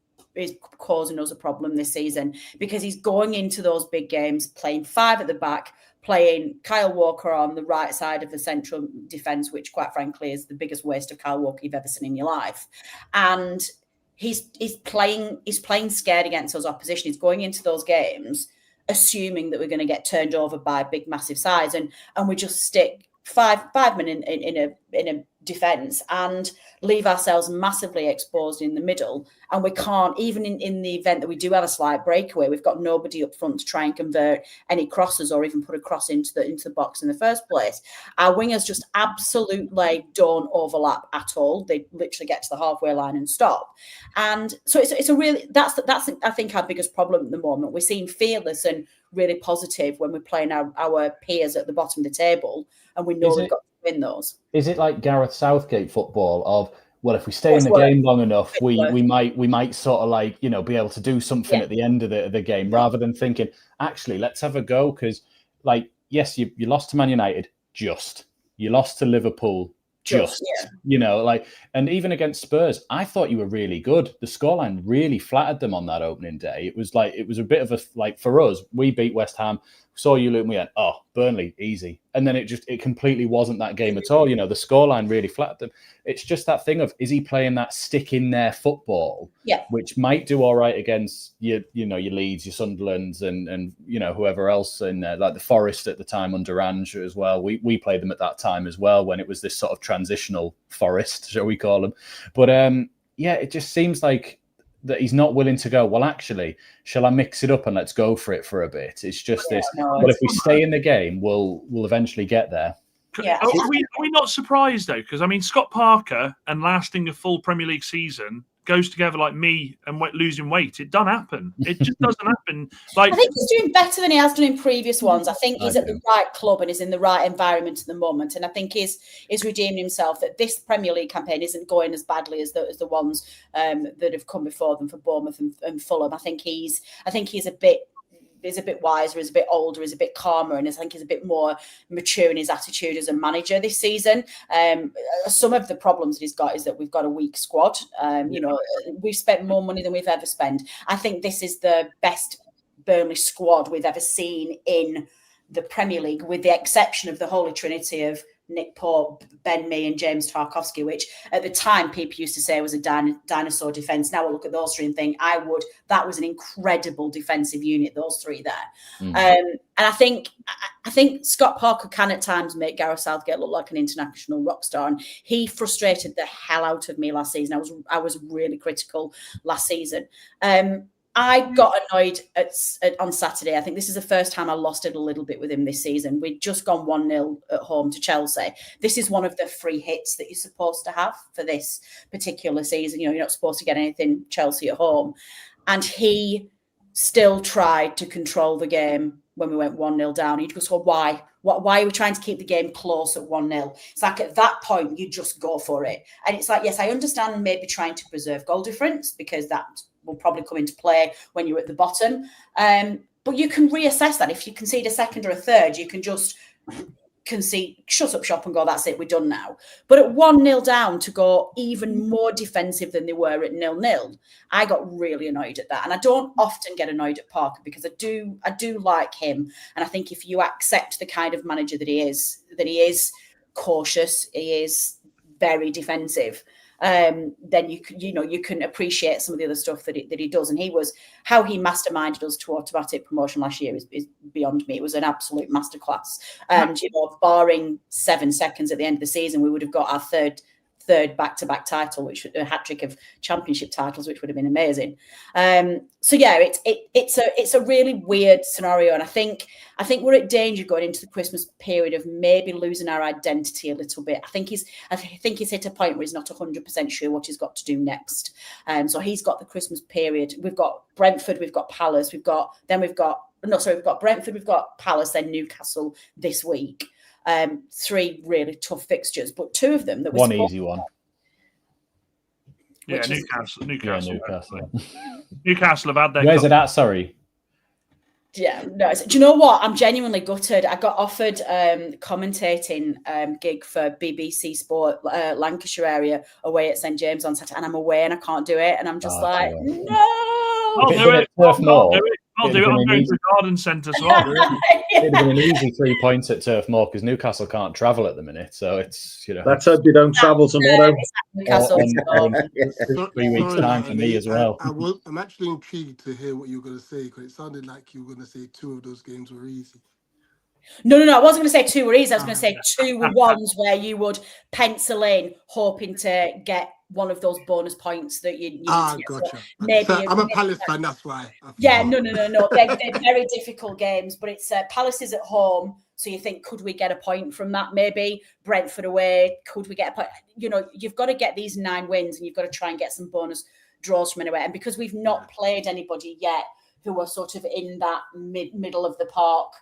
causing us a problem this season, because he's going into those big games playing 5 at the back, playing Kyle Walker on the right side of the central defence, which quite frankly is the biggest waste of Kyle Walker you've ever seen in your life. And he's playing scared against those opposition. He's going into those games assuming that we're going to get turned over by big, massive sides, and we just stick five men in a defence and leave ourselves massively exposed in the middle. And we can't, even in the event that we do have a slight breakaway, we've got nobody up front to try and convert any crosses or even put a cross into the box in the first place. Our wingers just absolutely don't overlap at all. They literally get to the halfway line and stop. And so it's a really, that's I think our biggest problem at the moment. We're seeing fearless and really positive when we're playing our peers at the bottom of the table, and we know we've got to win those. Is it like Gareth Southgate football of, well, if we stay in the game long enough, we might sort of like, you know, be able to do something at the end of the game, rather than thinking, actually, let's have a go. Because, like, yes, you lost to Man United, you lost to Liverpool, you know, like, and even against Spurs, I thought you were really good. The scoreline really flattered them on that opening day. It was a bit of a, like, for us, we beat West Ham, saw you, Luke, and we went, oh, Burnley, easy. And then it completely wasn't that game at all. You know, the scoreline really flattered them. It's just that thing of, is he playing that stick in there football? Yeah. Which might do all right against your Leeds, your Sunderlands, and you know, whoever else in there, like the Forest at the time under Ange as well. We played them at that time as well, when it was this sort of transitional Forest, shall we call them. But it just seems like that he's not willing to go, well, actually, shall I mix it up and let's go for it for a bit? It's just but if we stay in the game, we'll eventually get there. Yeah. Are we not surprised, though? Because, I mean, Scott Parker and lasting a full Premier League season goes together like me and losing weight. It doesn't happen. It just doesn't happen. Like, I think he's doing better than he has done in previous ones. I think he's at the right club and is in the right environment at the moment. And I think he's redeemed himself, that this Premier League campaign isn't going as badly as the ones that have come before them for Bournemouth and Fulham. I think he's a bit wiser, is a bit older, is a bit calmer, and I think he's a bit more mature in his attitude as a manager this season. Some of the problems that he's got is that we've got a weak squad. You know, we've spent more money than we've ever spent. I think this is the best Burnley squad we've ever seen in the Premier League, with the exception of the Holy Trinity of Nick Pope, Ben Mee and James Tarkowski, which at the time people used to say was a dinosaur defence. Now I look at those three and think that was an incredible defensive unit, those three there. And I think Scott Parker can at times make Gareth Southgate look like an international rock star, and he frustrated the hell out of me last season. I was really critical last season. I got annoyed on Saturday. I think this is the first time I lost it a little bit with him this season. We'd just gone 1-0 at home to Chelsea. This is one of the free hits that you're supposed to have for this particular season. You know, you're not supposed to get anything Chelsea at home. And he still tried to control the game when we went 1-0 down. He just go, why? Why are we trying to keep the game close at 1-0? It's like at that point, you just go for it. And it's like, yes, I understand maybe trying to preserve goal difference, because that will probably come into play when you're at the bottom. But you can reassess that. If you concede a second or a third, you can just concede, shut up shop and go, that's it, we're done now. But at 1-0 down, to go even more defensive than they were at 0-0, I got really annoyed at that. And I don't often get annoyed at Parker, because I do like him. And I think if you accept the kind of manager that he is cautious, he is very defensive. then you can appreciate some of the other stuff that he does. And how he masterminded us to automatic promotion last year is beyond me. It was an absolute masterclass. And barring 7 seconds at the end of the season, we would have got our third back-to-back title, which a hat trick of championship titles, which would have been amazing. So yeah, it's a really weird scenario, and I think we're at danger going into the Christmas period of maybe losing our identity a little bit. I think he's hit a point where he's not 100% sure what he's got to do next. So he's got the Christmas period. We've got Brentford, we've got Palace, we've got Brentford, we've got Palace, then Newcastle this week. 3 really tough fixtures, but 2 of them one easy one. Yeah, Newcastle. Newcastle have had their. Where's it at? Sorry. Yeah, no. Do you know what? I'm genuinely gutted. I got offered commentating gig for BBC Sport Lancashire area away at St James on Saturday, and I'm away and I can't do it, and I'm just no. I'll do it. I'll do it. I'm going to the garden centre, so I'll do it. It'd have been an easy 3 points at Turf Moor because Newcastle can't travel at the minute, so it's Let's hope they don't travel tomorrow. Newcastle. 3 weeks time for me as well. I'm actually intrigued to hear what you're going to say because it sounded like you were going to say 2 of those games were easy. No. I wasn't going to say 2 were easy. I was going to say 2 were ones where you would pencil in hoping to get one of those bonus points that you gotcha. So maybe I'm a Palace fan, that's why. Yeah, no. They're very difficult games, but it's Palace is at home, so you think, could we get a point from that? Maybe Brentford away, could we get a point? You've got to get these 9 wins, and you've got to try and get some bonus draws from anywhere. And because we've not played anybody yet who are sort of in that middle of the park.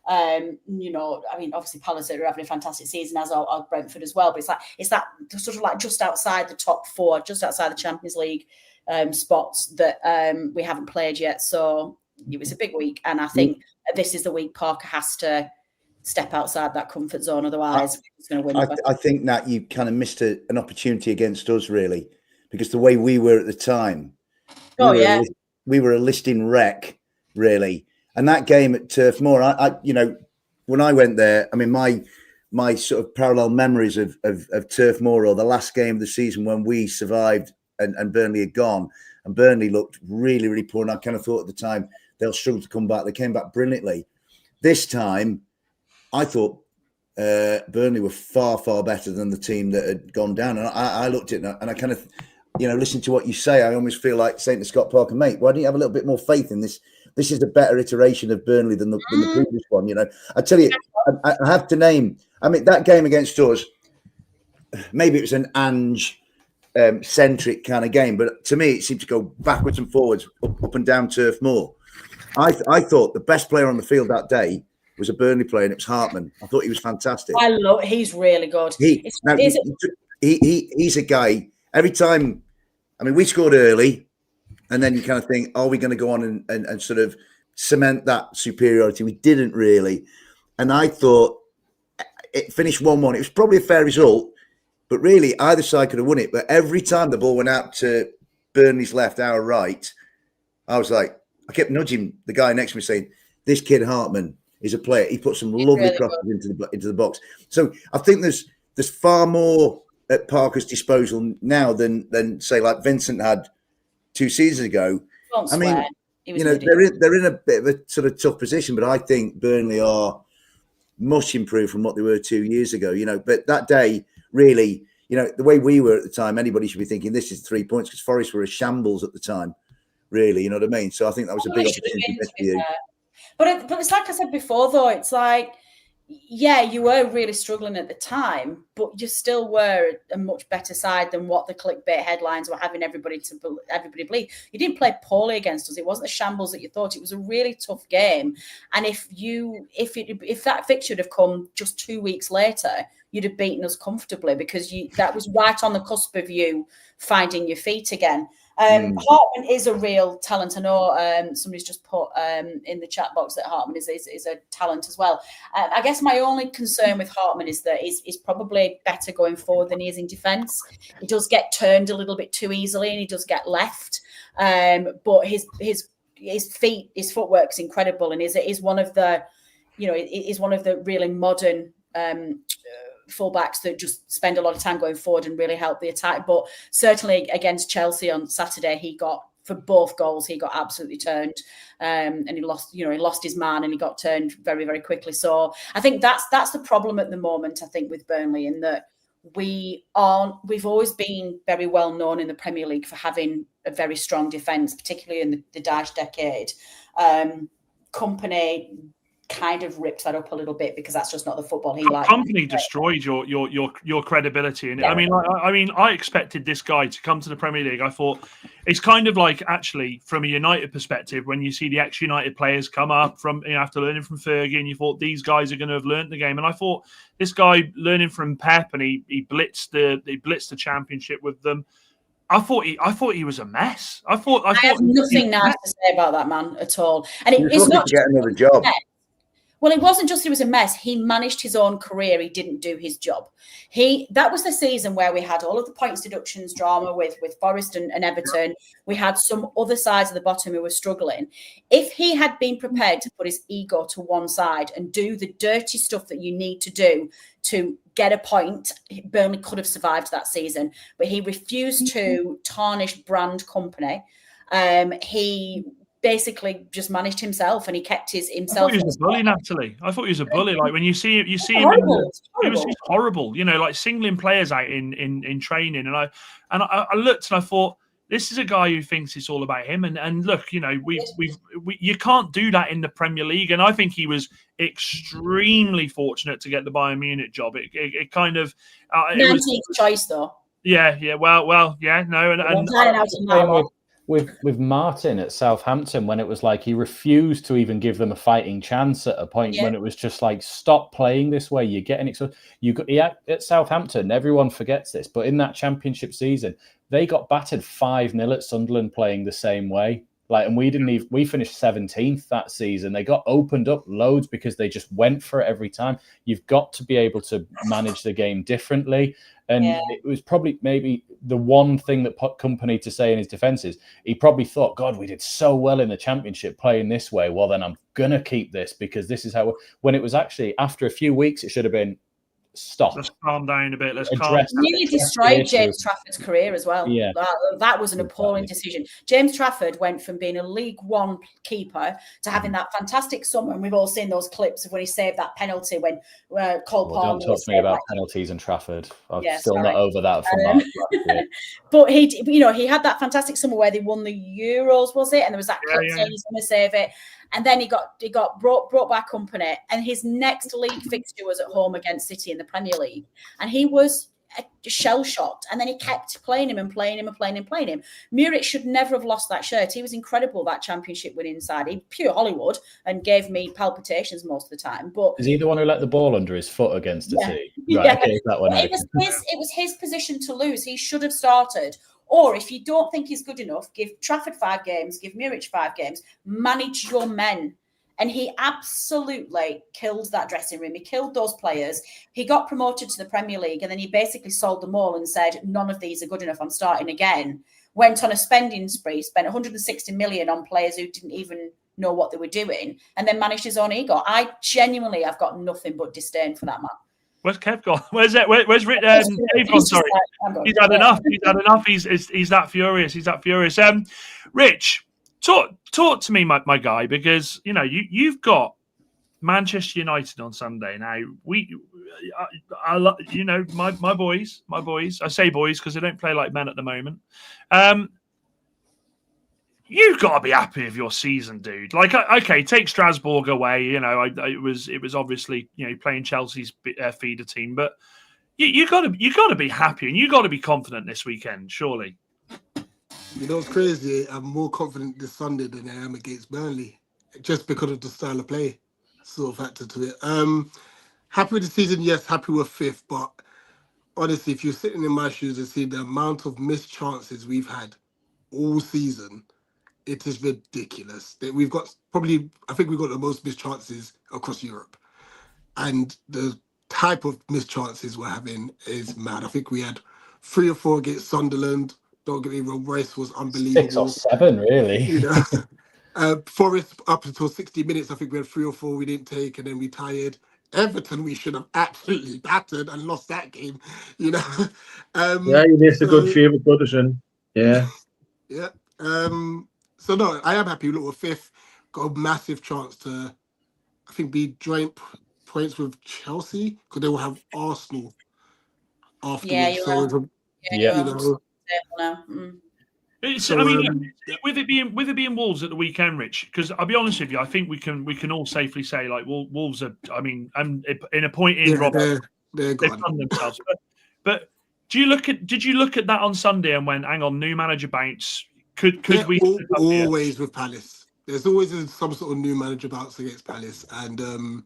Obviously Palace are having a fantastic season, as are Brentford as well. But it's that sort of like just outside the top 4, just outside the Champions League spots that we haven't played yet. So it was a big week, and I think this is the week Parker has to step outside that comfort zone. Otherwise, he's going to win. I think that you kind of missed an opportunity against us, really, because the way we were at the time, we were a listing wreck, really. And that game at Turf Moor, when I went there, I mean, my sort of parallel memories of Turf Moor, or the last game of the season when we survived and Burnley had gone, and Burnley looked really, really poor. And I kind of thought at the time they'll struggle to come back. They came back brilliantly. This time, I thought Burnley were far, far better than the team that had gone down. And I looked at it and I kind of, listen to what you say. I almost feel like saying to Scott Parker, mate, why don't you have a little bit more faith in this? This is a better iteration of Burnley than the previous one. I tell you, I have to name. I mean, that game against us, maybe it was an Ange centric kind of game, but to me, it seemed to go backwards and forwards, up and down Turf Moor. I thought the best player on the field that day was a Burnley player, and it was Hartman. I thought he was fantastic. He's really good. He's a guy. Every time, I mean, we scored early. And then you kind of think, are we going to go on and sort of cement that superiority? We didn't really. And I thought it finished 1-1. It was probably a fair result, but really either side could have won it. But every time the ball went out to Burnley's left, our right, I was like, I kept nudging the guy next to me saying, this kid Hartman is a player. He put some lovely crosses into the box. So I think there's far more at Parker's disposal now than say like Vincent had 2 seasons ago. I mean, they're in a bit of a sort of tough position, but I think Burnley are much improved from what they were 2 years ago. But that day, really, the way we were at the time, anybody should be thinking this is 3 points because Forest were a shambles at the time. Really, you know what I mean? So I think that was a big opportunity for you. But it's like I said before, though. It's like, yeah, you were really struggling at the time, but you still were a much better side than what the clickbait headlines were having everybody believe. You didn't play poorly against us. It wasn't the shambles that you thought. It was a really tough game. And if that fixture had come just 2 weeks later, you'd have beaten us comfortably because that was right on the cusp of you finding your feet again. Hartman is a real talent. I know somebody's just put in the chat box that Hartman is a talent as well. I guess my only concern with Hartman is that he's probably better going forward than he is in defence. He does get turned a little bit too easily and he does get left. But his footwork is incredible and is one of the, is one of the really modern fullbacks that just spend a lot of time going forward and really help the attack. But certainly against Chelsea on Saturday, for both goals, he got absolutely turned, and he lost his man, and he got turned very, very quickly. So I think that's the problem at the moment, I think, with Burnley, in that we've always been very well known in the Premier League for having a very strong defence, particularly in the Dijk decade. Kompany kind of ripped that up a little bit because that's just not the football he likes. Kompany destroyed your credibility, and yeah. I expected this guy to come to the Premier League. I thought it's kind of like, actually, from a United perspective, when you see the ex-United players come up from after learning from Fergie, and you thought these guys are going to have learned the game, and I thought this guy learning from Pep, and he blitzed the Championship with them. I thought he was a mess. I have nothing nice to say about that man at all, and it's not to get another job. Well, it wasn't just he was a mess. He managed his own career. He didn't do his job. That was the season where we had all of the points deductions drama with Forest and Everton. We had some other sides of the bottom who were struggling. If he had been prepared to put his ego to one side and do the dirty stuff that you need to do to get a point, Burnley could have survived that season. But he refused to tarnish brand Kompany. He basically just managed himself, and he kept himself. I thought he was a bully, Natalie. I thought he was a bully. Like, when you see him, he was horrible. You know, like singling players out in training. And I looked and I thought, this is a guy who thinks it's all about him. And look, you know, you can't do that in the Premier League. And I think he was extremely fortunate to get the Bayern Munich job. It kind of it was choice though. Yeah. Well, yeah, no, and with Martin at Southampton, when it was like he refused to even give them a fighting chance at a point, when it was just like, stop playing this way. You're getting it. So at Southampton, everyone forgets this, but in that Championship season, they got battered 5-0 at Sunderland playing the same way. Like, and we finished 17th that season. They got opened up loads because they just went for it every time. You've got to be able to manage the game differently. And it was probably maybe the one thing that put Kompany to say in his defence is he probably thought, God, we did so well in the Championship playing this way. Well, then I'm going to keep this because this is how... When it was actually, after a few weeks, it should have been, stop. Let's calm down a bit. Nearly destroyed James Trafford's career as well. Yeah. That was an appalling decision. James Trafford went from being a League One keeper to having that fantastic summer, and we've all seen those clips of when he saved that penalty when Cole Palmer. Don't talk to me about penalties and Trafford. I'm still not over that from Mark. But he had that fantastic summer where they won the Euros, was it? And there was that clip saying he's going to save it. And then he got brought back Kompany, and his next league fixture was at home against City in the Premier League, and he was shell shocked. And then he kept playing him. Muric should never have lost that shirt. He was incredible, that Championship winning side. He pure Hollywood and gave me palpitations most of the time. But is he the one who let the ball under his foot against the tee? Right, okay, that one. It was his position to lose. He should have started. Or if you don't think he's good enough, give Trafford 5 games, give Muric 5 games, manage your men. And he absolutely killed that dressing room. He killed those players. He got promoted to the Premier League, and then he basically sold them all and said, none of these are good enough, I'm starting again. Went on a spending spree, spent 160 million on players who didn't even know what they were doing, and then managed his own ego. I've got nothing but disdain for that man. Where's Kev gone? Where's Dave gone? Sorry, he's had enough. He's that furious. Rich, talk to me, my guy, because you've got Manchester United on Sunday. Now my boys. I say boys because they don't play like men at the moment. You've got to be happy with your season, dude. Like, okay, take Strasbourg away. It was obviously playing Chelsea's feeder team, but you got to be happy, and you got to be confident this weekend, surely. It's crazy. I'm more confident this Sunday than I am against Burnley, just because of the style of play sort of factor to it. Happy with the season, yes. Happy with 5th, but honestly, if you're sitting in my shoes and see the amount of missed chances we've had all season, it is ridiculous. We've got I think we've got the most missed chances across Europe. And the type of missed chances we're having is mad. I think we had 3 or 4 against Sunderland. Don't get me wrong, Rice was unbelievable. 6 or 7, really. Forest, up until 60 minutes, I think we had 3 or 4 we didn't take, and then we tired. Everton, we should have absolutely battered and lost that game, you know. Yeah, you missed a good so, few with Goodison. Yeah. Yeah. So no, I am happy. Look, we're fifth. Got a massive chance to, I think, be joint points with Chelsea because they will have Arsenal afterwards. Yeah, you so will. Yeah. you know. Now. Mm. I mean, with it being Wolves at the weekend, Rich, because I'll be honest with you, I think we can all safely say like Wolves are. I mean, and in a point in Robert, they've done themselves. But did you look at that on Sunday and went, hang on, new manager bounce? Could we always with Palace? There's always some sort of new manager bounce against Palace, and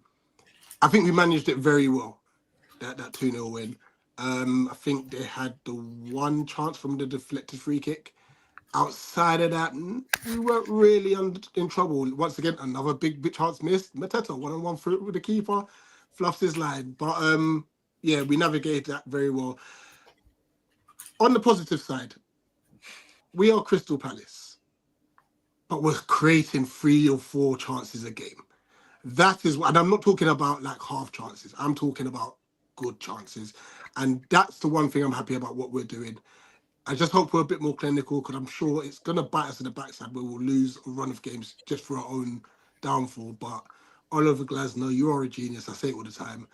I think we managed it very well. That 2-0 win. I think they had the one chance from the deflected free kick. Outside of that, we weren't really in trouble. Once again, another big chance missed. Mateta 1-on-1 through with the keeper, fluffs his line. But yeah, we navigated that very well. On the positive side, we are Crystal Palace, but we're creating 3 or 4 chances a game. That is what, and I'm not talking about like half chances. I'm talking about good chances, and that's the one thing I'm happy about what we're doing. I just hope we're a bit more clinical because I'm sure it's going to bite us in the backside where we'll lose a run of games just for our own downfall. But Oliver Glasner, you are a genius. I say it all the time.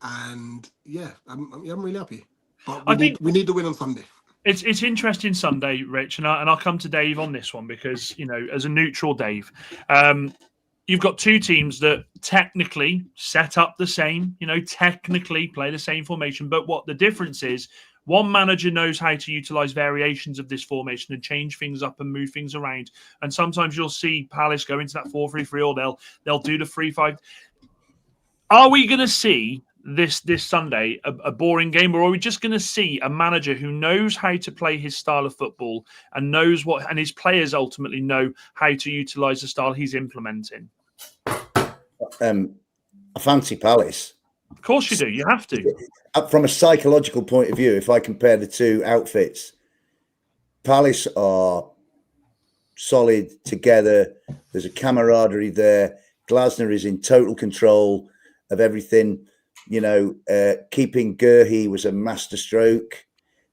And yeah, I'm really happy. But we need to win on Sunday. It's interesting Sunday, Rich, and I'll come to Dave on this one because, you know, as a neutral Dave, you've got 2 teams that technically set up the same, you know, technically play the same formation. But what the difference is, one manager knows how to utilize variations of this formation and change things up and move things around. And sometimes you'll see Palace go into that 4-3-3 or they'll do the 3-5. Are we going to see this Sunday a boring game, or are we just going to see a manager who knows how to play his style of football and knows what, and his players ultimately know how to utilize the style he's implementing? I fancy Palace. Of course you do. You have to. From a psychological point of view, if I compare the 2 outfits, Palace are solid together. There's a camaraderie there. Glasner is in total control of everything. You know, keeping Gurhey was a masterstroke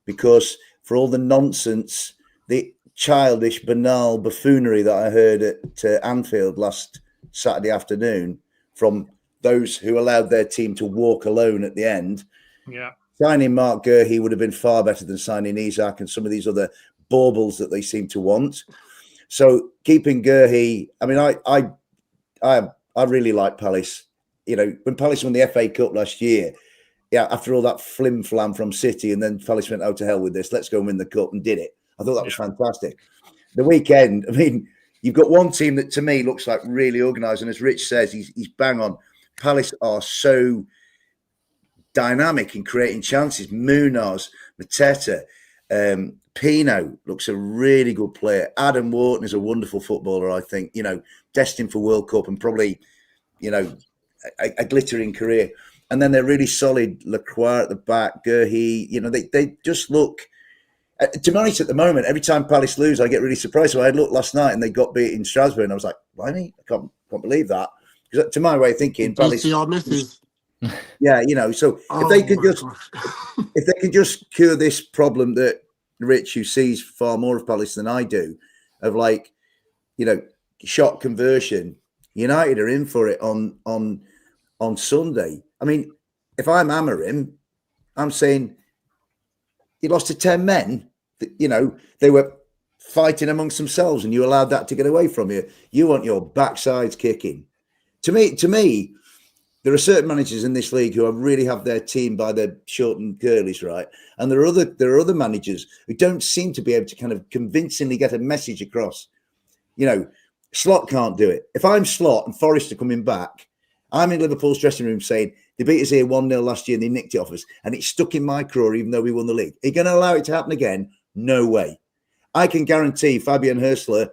because for all the nonsense, the childish, banal buffoonery that I heard at Anfield last Saturday afternoon from those who allowed their team to walk alone at the end. Yeah. Signing Mark Gurhey would have been far better than signing Isak and some of these other baubles that they seem to want. So keeping Gurhey, I mean, I really like Palace. You know, when Palace won the FA Cup last year, yeah, after all that flim flam from City, and then Palace went, oh, to hell with this, let's go and win the cup, and did it. I thought that was fantastic. The weekend, I mean, you've got one team that to me looks like really organised, and as Rich says, he's bang on. Palace are so dynamic in creating chances. Munoz, Mateta, Pino looks a really good player. Adam Wharton is a wonderful footballer, I think, you know, destined for World Cup and probably, you know, a glittering career. And then they're really solid. Lacroix at the back, Gurhey, you know, they just look, to be honest, at the moment, every time Palace lose, I get really surprised. So I looked last night and they got beat in Strasbourg and I was like, blimey, I can't believe that. Because to my way of thinking, Palace, yeah, you know, so if they can just cure this problem that Rich, who sees far more of Palace than I do, of like, you know, shot conversion, United are in for it on Sunday. I mean, if I'm Amorim, I'm saying you lost to 10 men. You know, they were fighting amongst themselves and you allowed that to get away from you. You want your backsides kicking. To me, there are certain managers in this league who really have their team by their short and curlies, right? And there are other managers who don't seem to be able to kind of convincingly get a message across. You know, Slot can't do it. If I'm Slot and Forrester coming back, I'm in Liverpool's dressing room saying, they beat us here 1-0 last year and they nicked it off us. And it's stuck in my craw even though we won the league. Are you going to allow it to happen again? No way. I can guarantee Fabian Hurstler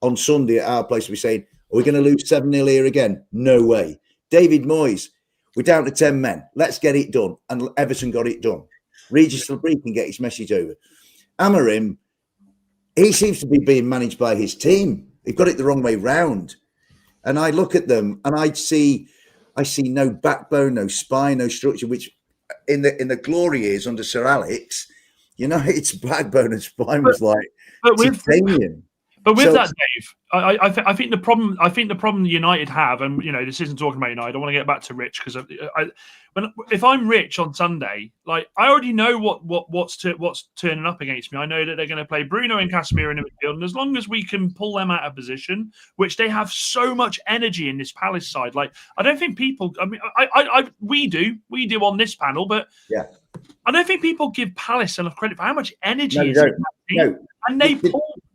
on Sunday at our place will be saying, are we going to lose 7-0 here again? No way. David Moyes, we're down to 10 men. Let's get it done. And Everton got it done. Regis Labrie can get his message over. Amorim, he seems to be being managed by his team. They've got it the wrong way round. And I look at them and I see I see no backbone, no spine, no structure, which in the glory years under Sir Alex, United's backbone and spine was like titanium. But with that, Dave, I think the problem United have, and this isn't talking about United. I want to get back to Rich because if I'm Rich on Sunday, like I already know what's turning up against me. I know that they're going to play Bruno and Casemiro in the midfield, and as long as we can pull them out of position, which they have so much energy in this Palace side, like I don't think people. I mean, we do on this panel, but yeah. I don't think people give Palace enough credit for how much energy is in that team. No. And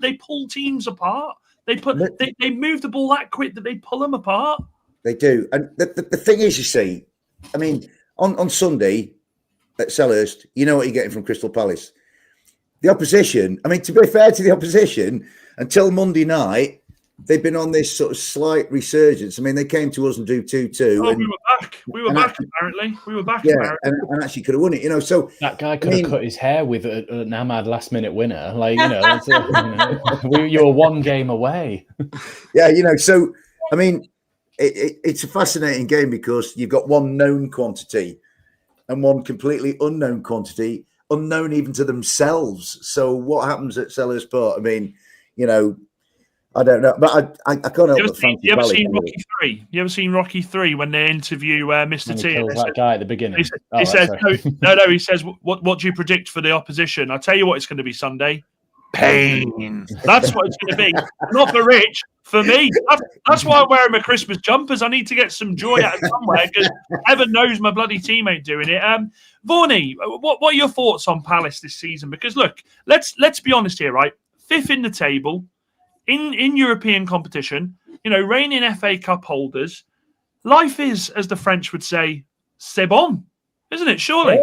they pull teams apart. They move the ball that quick that they pull them apart. They do. And the thing is, you see, I mean, on Sunday at Selhurst, you know what you're getting from Crystal Palace. The opposition, I mean, to be fair to the opposition, until Monday night, they've been on this sort of slight resurgence. I mean, they came to us and drew 2-2. Oh, we were back. We were back, apparently. We were back, yeah, and actually could have won it, So that guy could have cut his hair with an Ahmad last-minute winner. Like, you were one game away. Yeah, So, I mean, it's a fascinating game because you've got one known quantity and one completely unknown quantity, unknown even to themselves. So, what happens at Selhurst Park? I mean, I don't know, but I can't help but fancy. You ever seen Rocky 3? You ever seen Rocky 3 when they interview Mr. T? That guy at the beginning. He says, no. He says, what do you predict for the opposition? I'll tell you what it's going to be Sunday. Pain. That's what it's going to be. Not for Rich, for me. That's why I'm wearing my Christmas jumpers. I need to get some joy out of somewhere because heaven knows my bloody team ain't doing it. Vorney, what are your thoughts on Palace this season? Because look, let's be honest here, right? 5th in the table. In European competition, reigning FA Cup holders, life is, as the French would say, c'est bon, isn't it? Surely.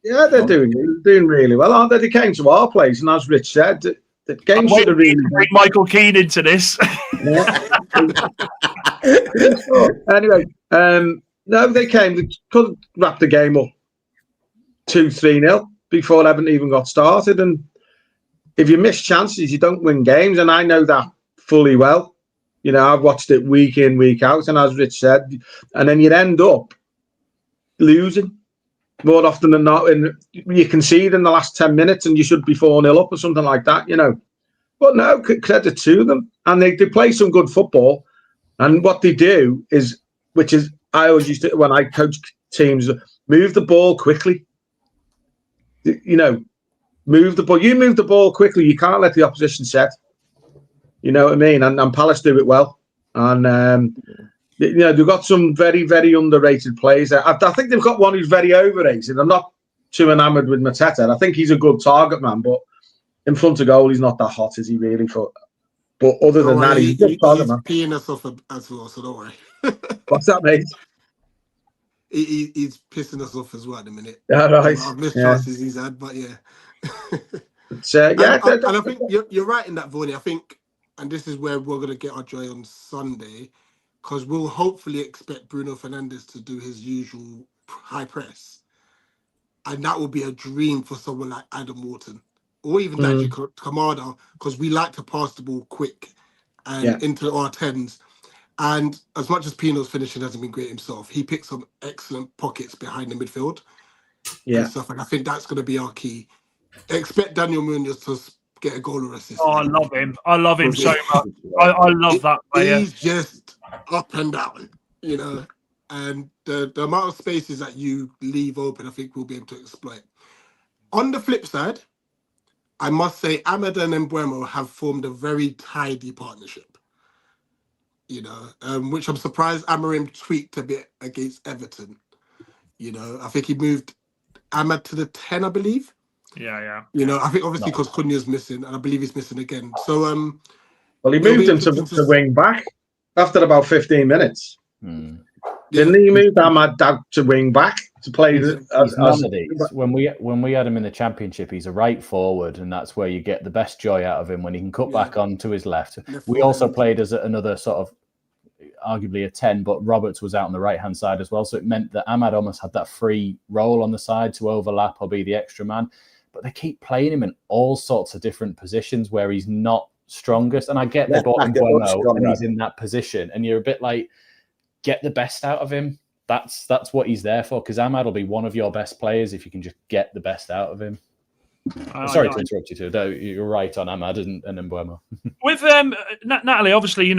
Yeah, they're doing really well, aren't they? They came to our place, and as Rich said, the game should have really bring Michael Keane into this. Anyway, no, they came. They couldn't wrap the game up 2-3-0 before Everton even got started, and if you miss chances, you don't win games, and I know that fully well. I've watched it week in, week out, and as Rich said, and then you'd end up losing more often than not. And you concede in the last 10 minutes, and you should be 4-0 up or something like that, But no, credit to them, and they play some good football. And what they do is, which is I always used to when I coach teams, move the ball quickly. Move the ball. You move the ball quickly. You can't let the opposition set. You know what I mean? And Palace do it well. And they've got some very, very underrated players. I think they've got one who's very overrated. I'm not too enamoured with Mateta. I think he's a good target man, but in front of goal, he's not that hot, is he really? But other than that, he's a good target man. He's peeing us off as well, so don't worry. What's that, mate? He's pissing us off as well at the minute. Yeah, right. I've missed chances he's had, but yeah. And I think you're right in that, Vorney. I think, and this is where we're going to get our joy on Sunday, because we'll hopefully expect Bruno Fernandes to do his usual high press, and that will be a dream for someone like Adam Wharton or even Dijk Kamada, because we like to pass the ball quick and into our 10s. And as much as Pino's finishing hasn't been great himself, he picks some excellent pockets behind the midfield. And stuff, and I think that's going to be our key. Expect Daniel Munoz to get a goal or assist. Oh, I love him. I love him so much. I love that player. He's just up and down, and the amount of spaces that you leave open, I think we'll be able to exploit. On the flip side, I must say Ahmed and Mbeumo have formed a very tidy partnership, which I'm surprised Amorim tweaked a bit against Everton. I think he moved Ahmed to the 10, I believe. Yeah. I think obviously because Cunha's missing, and I believe he's missing again. So, well, he moved him to wing back after about 15 minutes. Didn't he move Ahmad to wing back to play? When we had him in the Championship, he's a right forward, and that's where you get the best joy out of him when he can cut back onto his left. We also played as another sort of arguably a 10, but Roberts was out on the right-hand side as well, so it meant that Ahmad almost had that free role on the side to overlap or be the extra man. But they keep playing him in all sorts of different positions where he's not strongest. And I get they bought Mbeumo and he's in that position. And you're a bit like, get the best out of him. that's what he's there for. Because Ahmad will be one of your best players if you can just get the best out of him. Sorry to interrupt you, too. You're right on Ahmad and Mbeumo. With Natalie, obviously,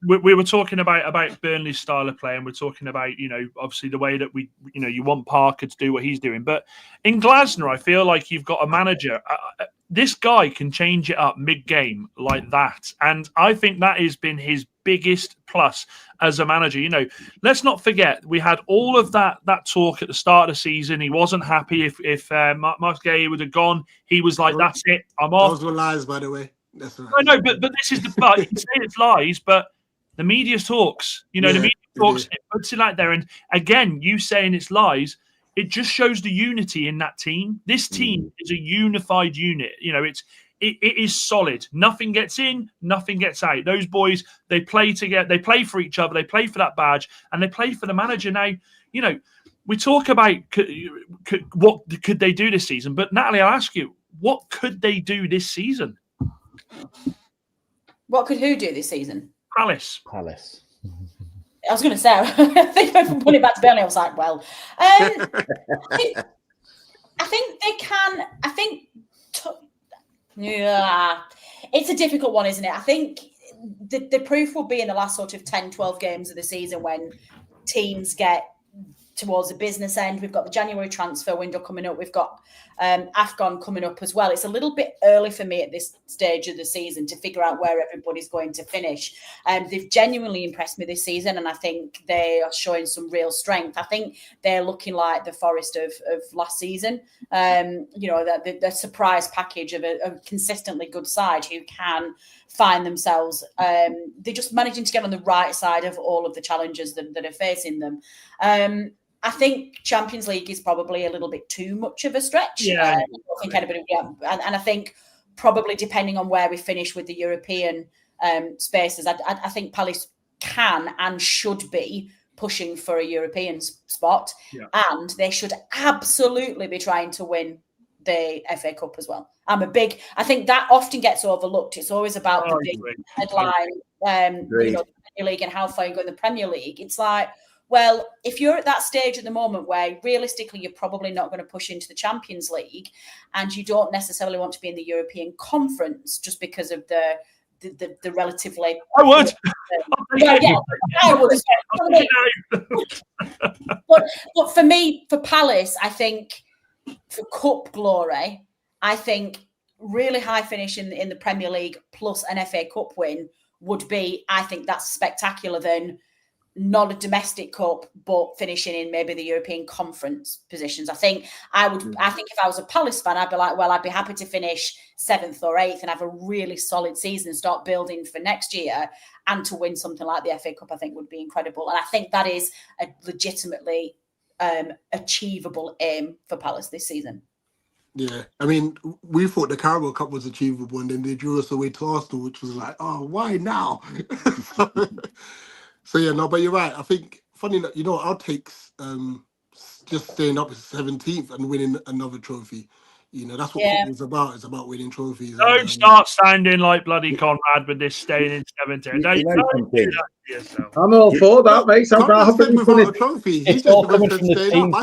we were talking about Burnley's style of play, and we're talking about, obviously the way that you want Parker to do what he's doing. But in Glasner, I feel like you've got a manager. This guy can change it up mid-game like that. And I think that has been his biggest plus as a manager. Let's not forget, we had all of that talk at the start of the season. He wasn't happy if Mark Gay would have gone. He was like, that's it, I'm off. Those were lies, by the way. That's right. I know, but this is the part. You can say it's lies, but the media talks. The media talks, it puts it out there. And again, you saying it's lies, it just shows the unity in that team. This team is a unified unit. It is solid. Nothing gets in, nothing gets out. Those boys, they play together. They play for each other. They play for that badge, and they play for the manager. Now, we talk about what could they do this season, but Natalie, I'll ask you, what could they do this season? What could who do this season? Palace. I was going to say, I think if I put it back to Burnley, I was like, well, I think they can. It's a difficult one, isn't it? I think the proof will be in the last sort of 10, 12 games of the season when teams get towards the business end. We've got the January transfer window coming up. We've got AFCON coming up as well. It's a little bit early for me at this stage of the season to figure out where everybody's going to finish. They've genuinely impressed me this season, and I think they are showing some real strength. I think they're looking like the Forest of last season. The surprise package of a consistently good side who can find themselves. They're just managing to get on the right side of all of the challenges that are facing them. I think Champions League is probably a little bit too much of a stretch. Yeah, I don't think anybody. And I think probably depending on where we finish with the European spaces, I think Palace can and should be pushing for a European spot, and they should absolutely be trying to win the FA Cup as well. I think that often gets overlooked. It's always about the big headline, the Premier League and how far you go in the Premier League. It's like, well, if you're at that stage at the moment where realistically you're probably not going to push into the Champions League, and you don't necessarily want to be in the European Conference just because of the relatively. I would. I would. But for me, for Palace, I think for cup glory, I think really high finish in the Premier League plus an FA Cup win would be. I think that's spectacular than not a domestic cup, but finishing in maybe the European Conference positions. I think if I was a Palace fan, I'd be like, well, I'd be happy to finish 7th or 8th and have a really solid season and start building for next year, and to win something like the FA Cup, I think would be incredible. And I think that is a legitimately achievable aim for Palace this season. Yeah, I mean, we thought the Carabao Cup was achievable, and then they drew us away to Arsenal, which was like, oh, why now? So yeah, no, but you're right. I think, funny enough, our takes just staying up to 17th and winning another trophy. That's what football's about. It's about winning trophies. Don't start sounding like bloody Conrad with this staying in 17th. Don't do that to yourself. I'm all for that, mate. Without a trophy. It's all coming from the teams.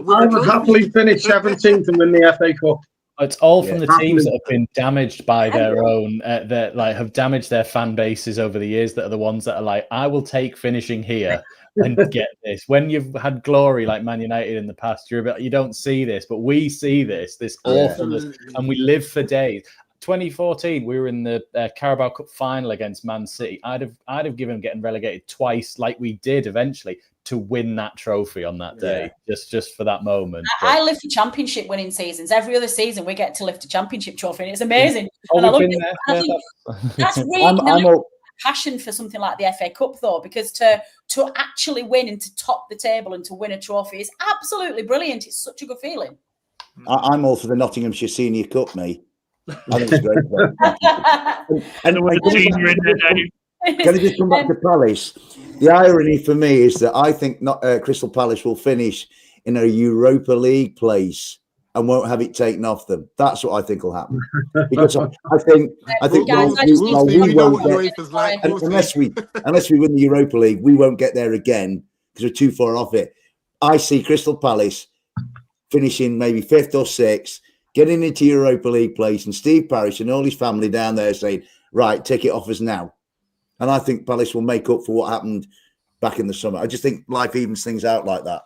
I would happily finish 17th and win the FA Cup. It's all from the teams that have been damaged by their own, that have damaged their fan bases over the years, that are the ones that are like, I will take finishing here and get this. When you've had glory like Man United in the past, you don't see this, but we see this awfulness, and we live for days. 2014, we were in the Carabao Cup final against Man City. I'd have given getting relegated twice, like we did eventually, to win that trophy on that day, just for that moment. I live for championship winning seasons. Every other season, we get to lift a championship trophy, and it's amazing. And I love it. That's really passion for something like the FA Cup, though, because to actually win and to top the table and to win a trophy is absolutely brilliant. It's such a good feeling. I'm all for the Nottinghamshire Senior Cup, mate. I think it's great. And can I just come back to Palace? The irony for me is that I think Crystal Palace will finish in a Europa League place and won't have it taken off them. That's what I think will happen. Because I think we won't get, unless we win the Europa League, we won't get there again. because we're too far off it. I see Crystal Palace finishing maybe 5th or 6th, getting into Europa League place, and Steve Parish and all his family down there saying, right, take it off us now. And I think Palace will make up for what happened back in the summer. I just think life evens things out like that.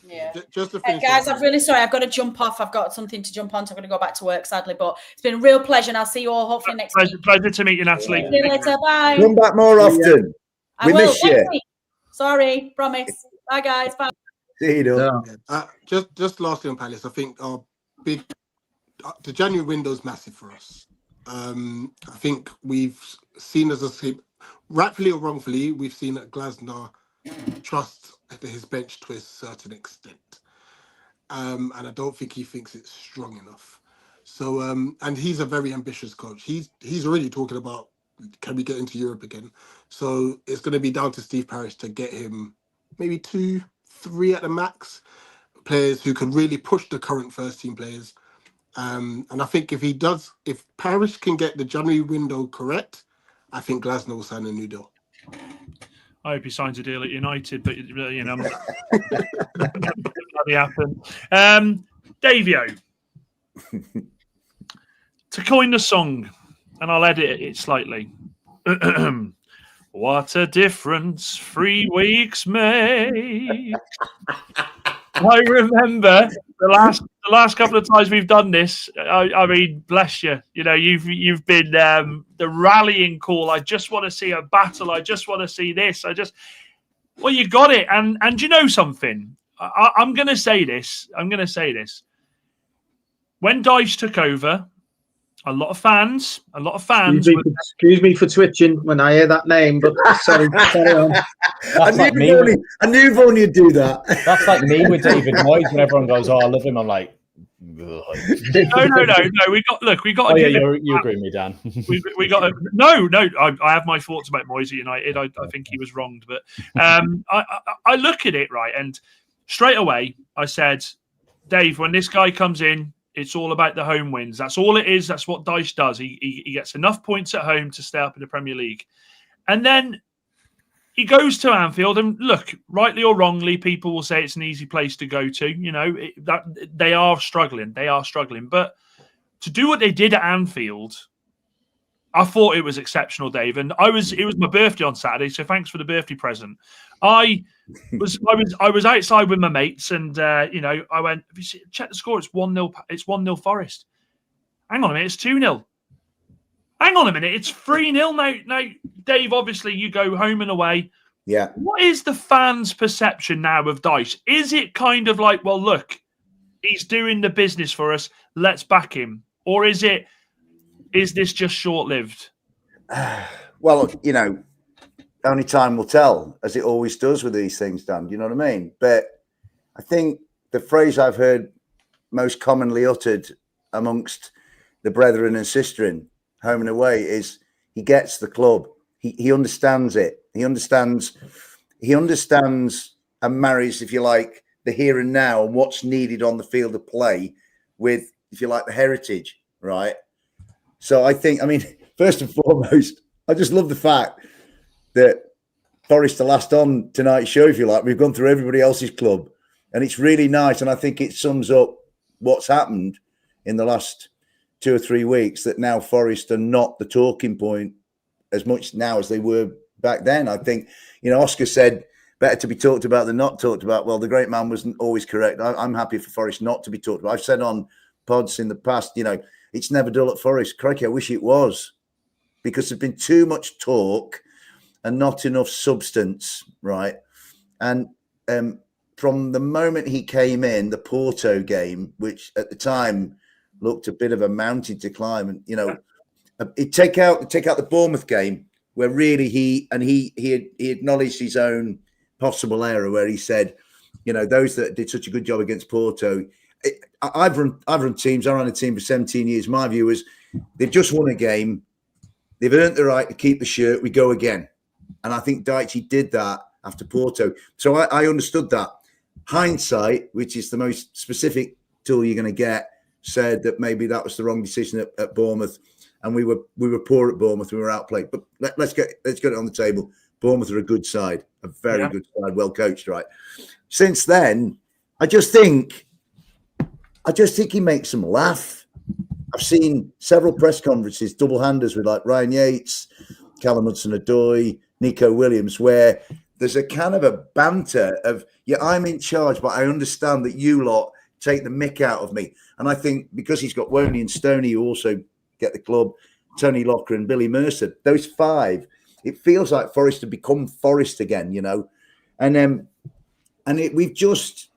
Yeah. Just to finish guys, I'm really sorry. I've got to jump off. I've got something to jump on, so I'm going to go back to work, sadly. But it's been a real pleasure, and I'll see you all hopefully next week. Pleasure to meet you, Natalie. See you later. Bye. Come back more often. I We will. miss you. Sorry, promise. Bye, guys. Bye. See you. Just lastly on Palace, I think our big the January window is massive for us. I think we've seen rightfully or wrongfully, we've seen that Glasner trusts his bench to a certain extent, and I don't think he thinks it's strong enough. So, and he's a very ambitious coach. He's already talking about, can we get into Europe again? So it's going to be down to Steve Parish to get him maybe 2-3 at the max players who can really push the current first team players. And I think if Parish can get the January window correct, I think Glasner will sign a new deal. I hope he signs a deal at United, but you know, that'll happen. Davio, to coin the song, and I'll edit it slightly. What a difference 3 weeks make. I remember the last couple of times we've done this. I mean, bless you. You know, you've been the rallying call. I just want to see a battle. I just want to see this. Well, you got it. And you know something? I'm going to say this. When Dijk took over, a lot of fans. Excuse me for twitching when I hear that name, but sorry. I knew Vaughan you'd do that. That's like me with David Moyes. When everyone goes, "Oh, I love him," I'm like, No. We got. Oh, yeah, you agree with me, Dan. we got. No. I have my thoughts about Moyes at United. I think he was wronged, but I look at it right, and straight away I said, Dave, when this guy comes in, it's all about the home wins. That's all it is. That's what Dijk does. He gets enough points at home to stay up in the Premier League. And then he goes to Anfield, and look, rightly or wrongly, people will say it's an easy place to go to. You know, that they are struggling. But to do what they did at Anfield, I thought it was exceptional, Dave. And it was my birthday on Saturday, so thanks for the birthday present. I was outside with my mates, and I went, "Have you seen, check the score? It's 1-0. It's 1-0 Forest. Hang on a minute, it's 2-0. Hang on a minute, it's 3-0 now. Dave, obviously you go home and away. Yeah. What is the fans' perception now of Dijk? Is it kind of like, well, look, he's doing the business for us, let's back him, or is this just short-lived? Well, you know, only time will tell, as it always does with these things, Dan. Do you know what I mean? But I think the phrase I've heard most commonly uttered amongst the brethren and sisterin, home and away, is he gets the club. He understands it. He understands and marries, if you like, the here and now and what's needed on the field of play with, if you like, the heritage, right? So I think, I mean, first and foremost, I just love the fact that Forest are last on tonight's show, if you like. We've gone through everybody else's club, and it's really nice. And I think it sums up what's happened in the last 2 or 3 weeks, that now Forest are not the talking point as much now as they were back then. I think, you know, Oscar said better to be talked about than not talked about. Well, the great man wasn't always correct. I'm happy for Forest not to be talked about. I've said on pods in the past, you know, it's never dull at Forest. Crikey, I wish it was, because there's been too much talk and not enough substance, right? And from the moment he came in, the Porto game, which at the time looked a bit of a mountain to climb, and you know, take out the Bournemouth game, where really he acknowledged his own possible error, where he said, you know, those that did such a good job against Porto. I've run teams. I ran a team for 17 years. My view is they've just won a game. They've earned the right to keep the shirt. We go again. And I think Dijk did that after Porto. So I understood that. Hindsight, which is the most specific tool you're going to get, said that maybe that was the wrong decision at Bournemouth. And we were poor at Bournemouth. We were outplayed. But let's get it on the table. Bournemouth are a good side, a very good side, well coached, right? Since then, I just think he makes them laugh. I've seen several press conferences, double-handers with like Ryan Yates, Callum Hudson-Odoi, Nico Williams, where there's a kind of a banter of, yeah, I'm in charge, but I understand that you lot take the mick out of me. And I think because he's got Woney and Stoney, who also get the club, Tony Locker and Billy Mercer, those five, it feels like Forest have become Forest again, you know. And we've just,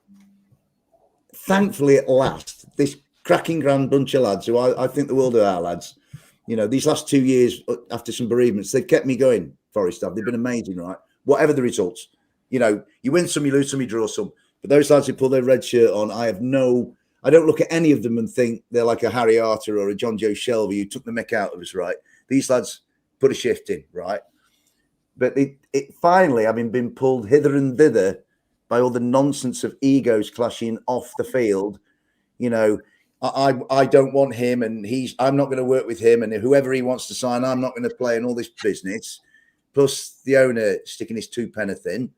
thankfully at last, this cracking grand bunch of lads who I think the world of our lads, you know, these last 2 years after some bereavements, they've kept me going, Forest have. They've been amazing, right? Whatever the results. You know, you win some, you lose some, you draw some. But those lads who pull their red shirt on, I don't look at any of them and think they're like a Harry Arter or a John Joe Shelby who took the mick out of us, right? These lads put a shift in, right? But it finally, having been pulled hither and thither by all the nonsense of egos clashing off the field, you know, I don't want him and I'm not going to work with him, and whoever he wants to sign, I'm not going to play, and all this business, plus the owner sticking his 2 pence in.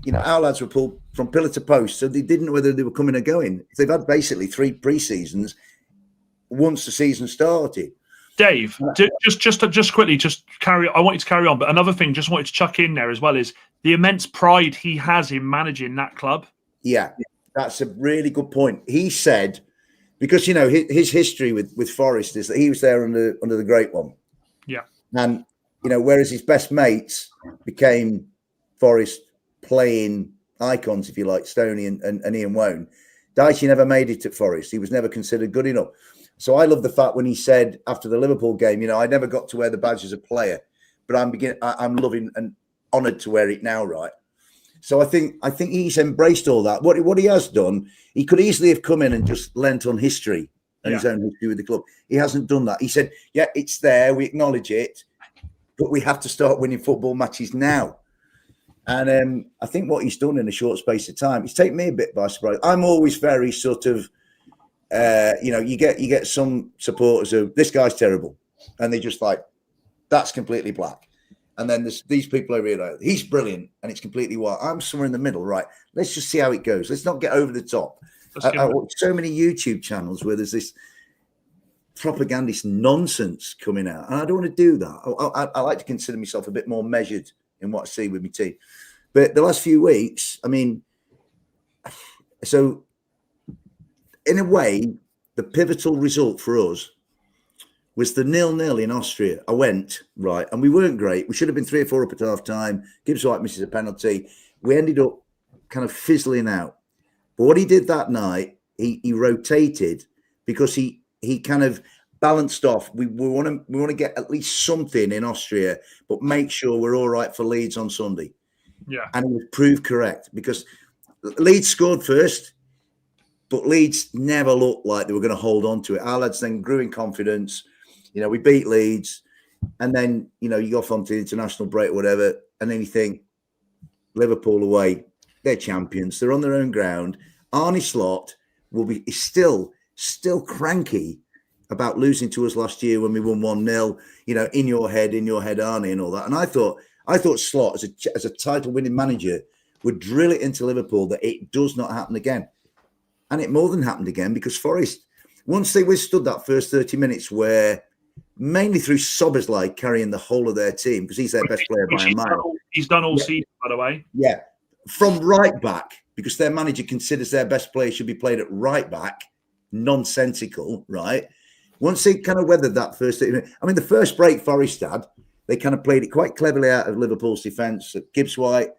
You know, our lads were pulled from pillar to post, so they didn't know whether they were coming or going. They've had basically 3 pre-seasons once the season started. Dave, just quickly, I want you to carry on. But another thing, just wanted to chuck in there as well, is the immense pride he has in managing that club. Yeah, that's a really good point. He said, because, you know, his history with Forest is that he was there under the Great One. Yeah. And, you know, whereas his best mates became Forest playing icons, if you like, Stoney and Ian Wone, Dijk never made it at Forest. He was never considered good enough. So I love the fact when he said after the Liverpool game, you know, I never got to wear the badge as a player, but I'm loving and honoured to wear it now, right? So I think he's embraced all that. What he has done, he could easily have come in and just lent on history and his own history with the club. He hasn't done that. He said, yeah, it's there, we acknowledge it, but we have to start winning football matches now. And I think what he's done in a short space of time, it's taken me a bit by surprise. I'm always very sort of, you know, you get some supporters who, this guy's terrible, and they just like, that's completely black. And then there's these people over here, like, he's brilliant, and it's completely white. I'm somewhere in the middle, right? Let's just see how it goes. Let's not get over the top. I watch so many YouTube channels where there's this propagandist nonsense coming out, and I don't want to do that. I like to consider myself a bit more measured in what I see with my team. But the last few weeks, I mean, so in a way, the pivotal result for us was the 0-0 in Austria. I went, right, and we weren't great. We should have been 3 or 4 up at half time. Gibbs White misses a penalty. We ended up kind of fizzling out. But what he did that night, he rotated because he kind of balanced off. We want to get at least something in Austria, but make sure we're all right for Leeds on Sunday. Yeah. And it was proved correct because Leeds scored first, but Leeds never looked like they were going to hold on to it. Our lads then grew in confidence. You know, we beat Leeds, and then, you know, you go off onto the international break or whatever, and then you think, Liverpool away, they're champions. They're on their own ground. Arne Slot is still cranky about losing to us last year when we won 1-0, you know, in your head, Arne, and all that. And I thought Slot, as a title-winning manager, would drill it into Liverpool that it does not happen again. And it more than happened again, because Forest, once they withstood that first 30 minutes where, mainly through Sobersley carrying the whole of their team, because he's their best player by a mile. He's done all season, by the way. Yeah. From right back, because their manager considers their best player should be played at right back. Nonsensical, right? Once they kind of weathered that first 30 minutes, I mean, the first break Forest had, they kind of played it quite cleverly out of Liverpool's defence. Gibbs White,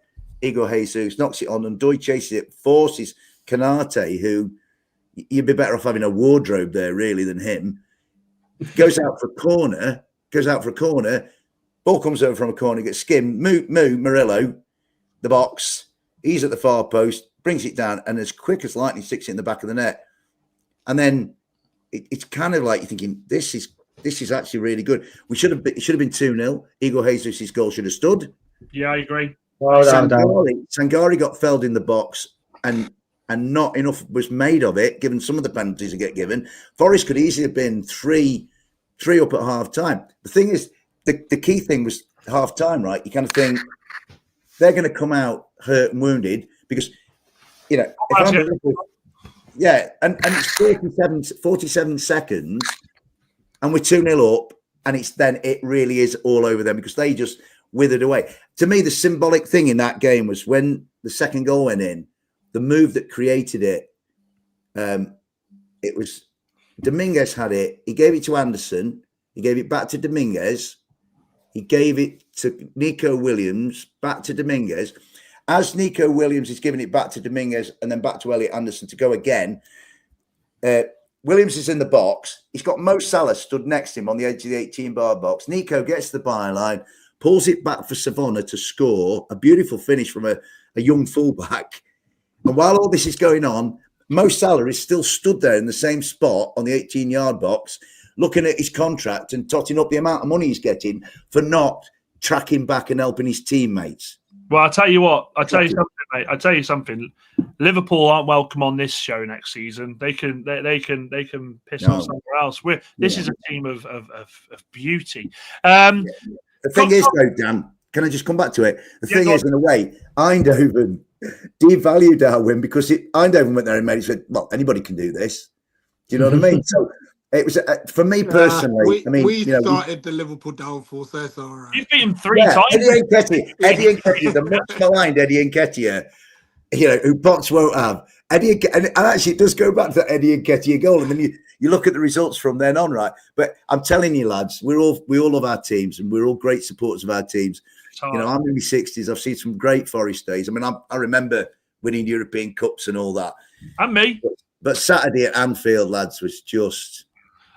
Igor Jesus knocks it on, and Dijk chases it, forces Canate, who you'd be better off having a wardrobe there, really, than him. Goes out for a corner, ball comes over from a corner, gets skimmed, Murillo, the box, he's at the far post, brings it down, and as quick as lightning sticks it in the back of the net. And then it's kind of like you're thinking, this is actually really good. It should have been 2-0. Igor Jesus' goal should have stood. Yeah, I agree. Sangari got felled in the box, and not enough was made of it, given some of the penalties that get given. Forest could easily have been three up at half time. The thing is, the key thing was half time, right? You kind of think, they're going to come out hurt and wounded because, you know, if I'm Liverpool, yeah, and it's 47 seconds, and we're 2-0 up, and it really is all over them because they just withered away. To me, the symbolic thing in that game was when the second goal went in, the move that created it. It was Dominguez had it. He gave it to Anderson. He gave it back to Dominguez. He gave it to Nico Williams, back to Dominguez. As Nico Williams is giving it back to Dominguez and then back to Elliot Anderson to go again, Williams is in the box. He's got Mo Salah stood next to him on the edge of the 18-bar box. Nico gets the byline, pulls it back for Savona to score. A beautiful finish from a young fullback. And while all this is going on, Mo Salah is still stood there in the same spot on the 18-yard box, looking at his contract and totting up the amount of money he's getting for not tracking back and helping his teammates. Well, I'll tell you what. I'll tell you something, mate. I'll tell you something. Liverpool aren't welcome on this show next season. They can piss off somewhere else. This is a team of beauty. The thing is, though, Dan, can I just come back to it? The thing is, in a way, Eindhoven devalued our win because Eindhoven went there and made it said, well, anybody can do this. Do you know what I mean? So it was for me personally. We started the Liverpool downfall, so it's all right. You've beaten 3 times. Eddie Nketiah, the much maligned Eddie Nketiah, who Potts won't have. And actually, it does go back to that Eddie Nketiah goal, and then you look at the results from then on, right? But I'm telling you, lads, we all love our teams, and we're all great supporters of our teams. I'm in my 60s. I've seen some great Forest days. I mean, I remember winning European Cups and all that. And me. But Saturday at Anfield, lads, was just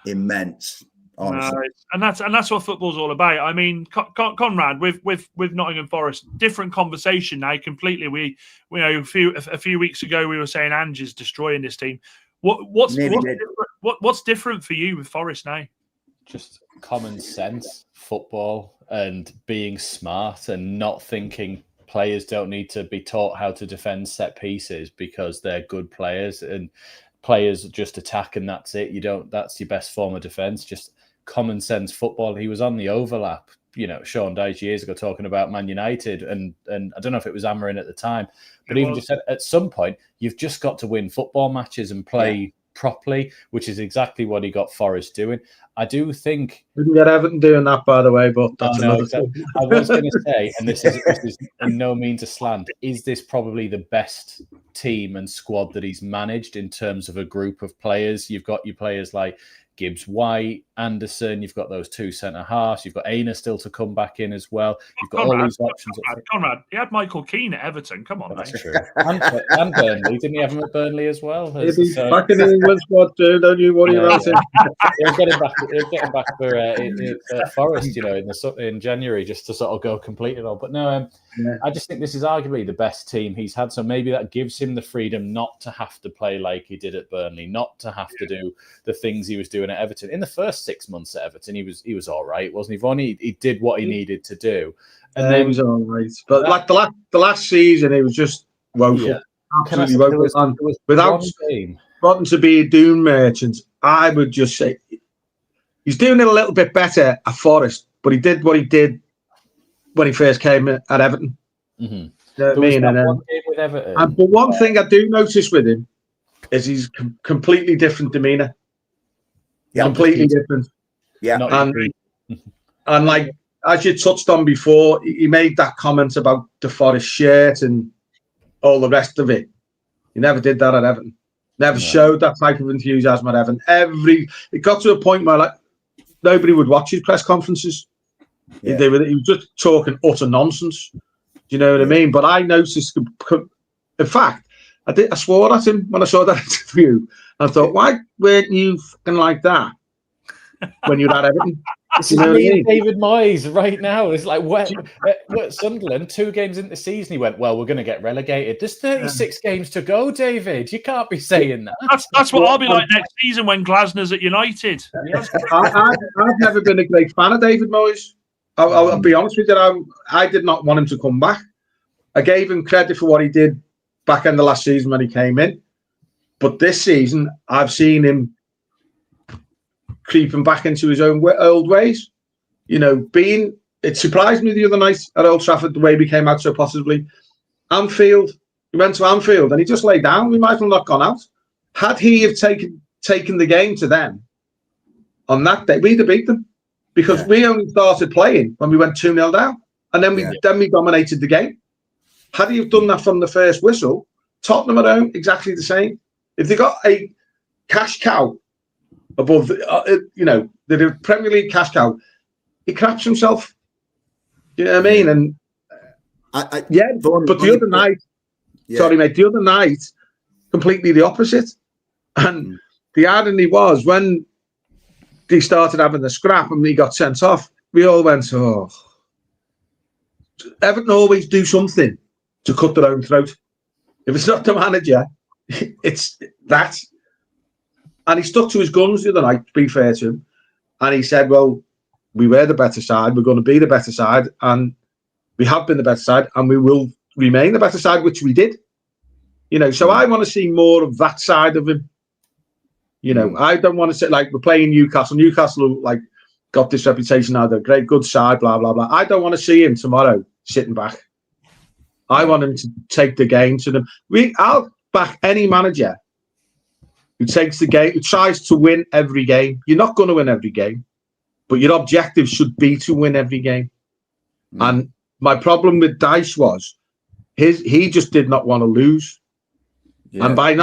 immense. Honestly. And that's what football's all about. I mean, Conrad, with Nottingham Forest, different conversation now completely. We a few weeks ago we were saying Ange is destroying this team. What's different for you with Forest now? Just common sense, football, and being smart and not thinking players don't need to be taught how to defend set pieces because they're good players and players just attack and that's it. That's your best form of defense. Just common sense football. He was on the overlap, Sean Dyche years ago talking about Man United and I don't know if it was Amarin at the time, but even just said at some point you've just got to win football matches and play properly, which is exactly what he got Forest doing. I do think we didn't get Everton doing that, by the way, but that's another thing. I was going to say, and this is in no means a slant, is this probably the best team and squad that he's managed in terms of a group of players? You've got your players like Gibbs White, Anderson, you've got those 2 centre-halves, you've got Aina still to come back in as well. You've got all these options. Conrad, he had Michael Keane at Everton. Come on, that's true. And Burnley. Didn't he have him at Burnley as well? He's back in the England squad too, don't you worry about him. He'll get him back for Forest, in January, just to sort of go completely all. But no, I just think this is arguably the best team he's had. So maybe that gives him the freedom not to have to play like he did at Burnley, not to have to do the things he was doing at Everton. In the first 6 months at Everton, he was all right, wasn't he? He did what he needed to do, and then he was all right. But like the last season, he was just woeful, absolutely woeful. Without wanting to be a doom merchant, I would just say he's doing it a little bit better at Forest, but he did what he did when he first came at Everton. Mm-hmm. You know what I mean? One game with Everton. But one thing I do notice with him is he's completely different demeanour. Yeah, completely different. Yeah, and like as you touched on before, he made that comment about the Forest shirt and all the rest of it. He never did that at Everton. Never showed that type of enthusiasm at Everton. It got to a point where nobody would watch his press conferences. Yeah. He was just talking utter nonsense. Do you know what I mean? But I noticed. In fact, I swore at him when I saw that interview. I thought, why weren't you fucking like that when you were at Everton? This is me and David Moyes right now. It's like, what Sunderland, 2 games into the season, he went, well, we're going to get relegated. There's 36 games to go, David. You can't be saying that. That's what I'll be like next season when Glasner's at United. I've never been a great fan of David Moyes. I'll be honest with you. I did not want him to come back. I gave him credit for what he did back in the last season when he came in. But this season, I've seen him creeping back into his own old ways. Being it surprised me the other night at Old Trafford the way we came out so positively. Anfield, we went to Anfield and he just lay down. We might have not gone out. Had he have taken the game to them on that day, we'd have beat them because we only started playing when we went 2-0 down, and then we dominated the game. Had he have done that from the first whistle, Tottenham at home exactly the same. If they got a cash cow above, the Premier League cash cow, he craps himself. You know what I mean? And but the other night, sorry, mate, the other night, completely the opposite. And the irony was when they started having the scrap and he got sent off, we all went, oh. Everton always do something to cut their own throat. If it's not the manager, it's that. And he stuck to his guns the other night, to be fair to him. And he said, well, we were the better side, we're going to be the better side, and we have been the better side, and we will remain the better side, which we did. So I want to see more of that side of him. I don't want to say, like, we're playing Newcastle. Newcastle, like, got this reputation now, they're a great, good side, blah, blah, blah. I don't want to see him tomorrow sitting back. I want him to take the game to them. I'll back any manager who takes the game, who tries to win every game. You're not going to win every game, but your objective should be to win every game. And my problem with Dijk was he just did not want to lose. And by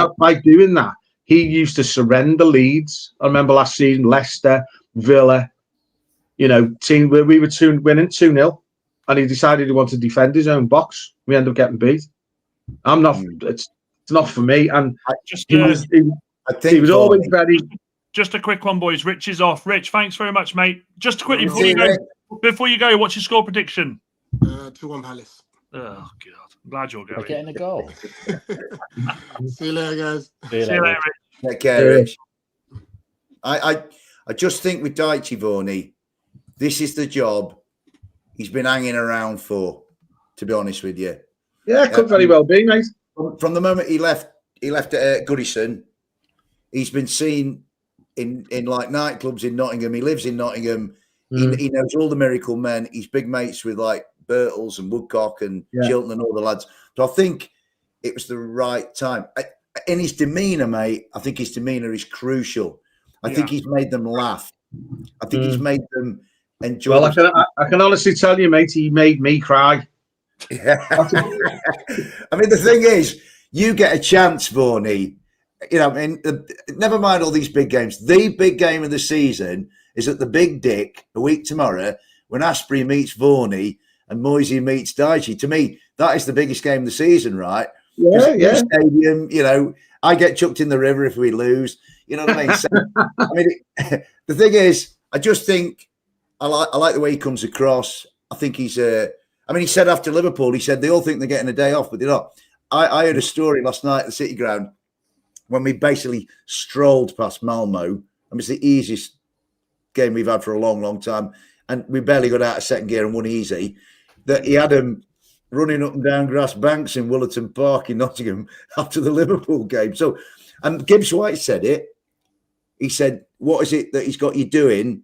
doing that, he used to surrender leads. I remember last season, Leicester, Villa, team where we were winning 2-0, and he decided he wanted to defend his own box. We ended up getting beat. It's not for me. And he was always very. Just a quick one, boys. Rich is off. Rich, thanks very much, mate. Just quickly before you go, what's your score prediction? 2-1 Palace. Oh God, I'm glad you're going. We're getting a goal. See you later, guys. See you later, Rich. Take care, Rich. I just think with Dijk, Vorney, this is the job he's been hanging around for, to be honest with you. Yeah, it could very well be, mate. From the moment he left at Goodison, he's been seen in like nightclubs in Nottingham. He lives in Nottingham. He knows all the miracle men. He's big mates with like Birtles and Woodcock and Chilton and all the lads. So I think it was the right time. In his demeanour, mate, I think his demeanour is crucial. I think he's made them laugh. I think he's made them enjoy. Well, I can honestly tell you, mate, he made me cry. Yeah. I mean, the thing is, you get a chance, Vorney. Never mind all these big games. The big game of the season is at the Big Dick a week tomorrow when Asprey meets Vorney and Moisey meets Dijk. To me, that is the biggest game of the season, right? Yeah. Stadium, I get chucked in the river if we lose. You know what I mean? So, the thing is, I just think I like the way he comes across. I think he's he said after Liverpool, he said they all think they're getting a day off, but they're not. I heard a story last night at the City Ground when we basically strolled past Malmo. It's the easiest game we've had for a long, long time. And we barely got out of second gear and won easy. That he had them running up and down grass banks in Willerton Park in Nottingham after the Liverpool game. So, and Gibbs White said it. He said, what is it that he's got you doing,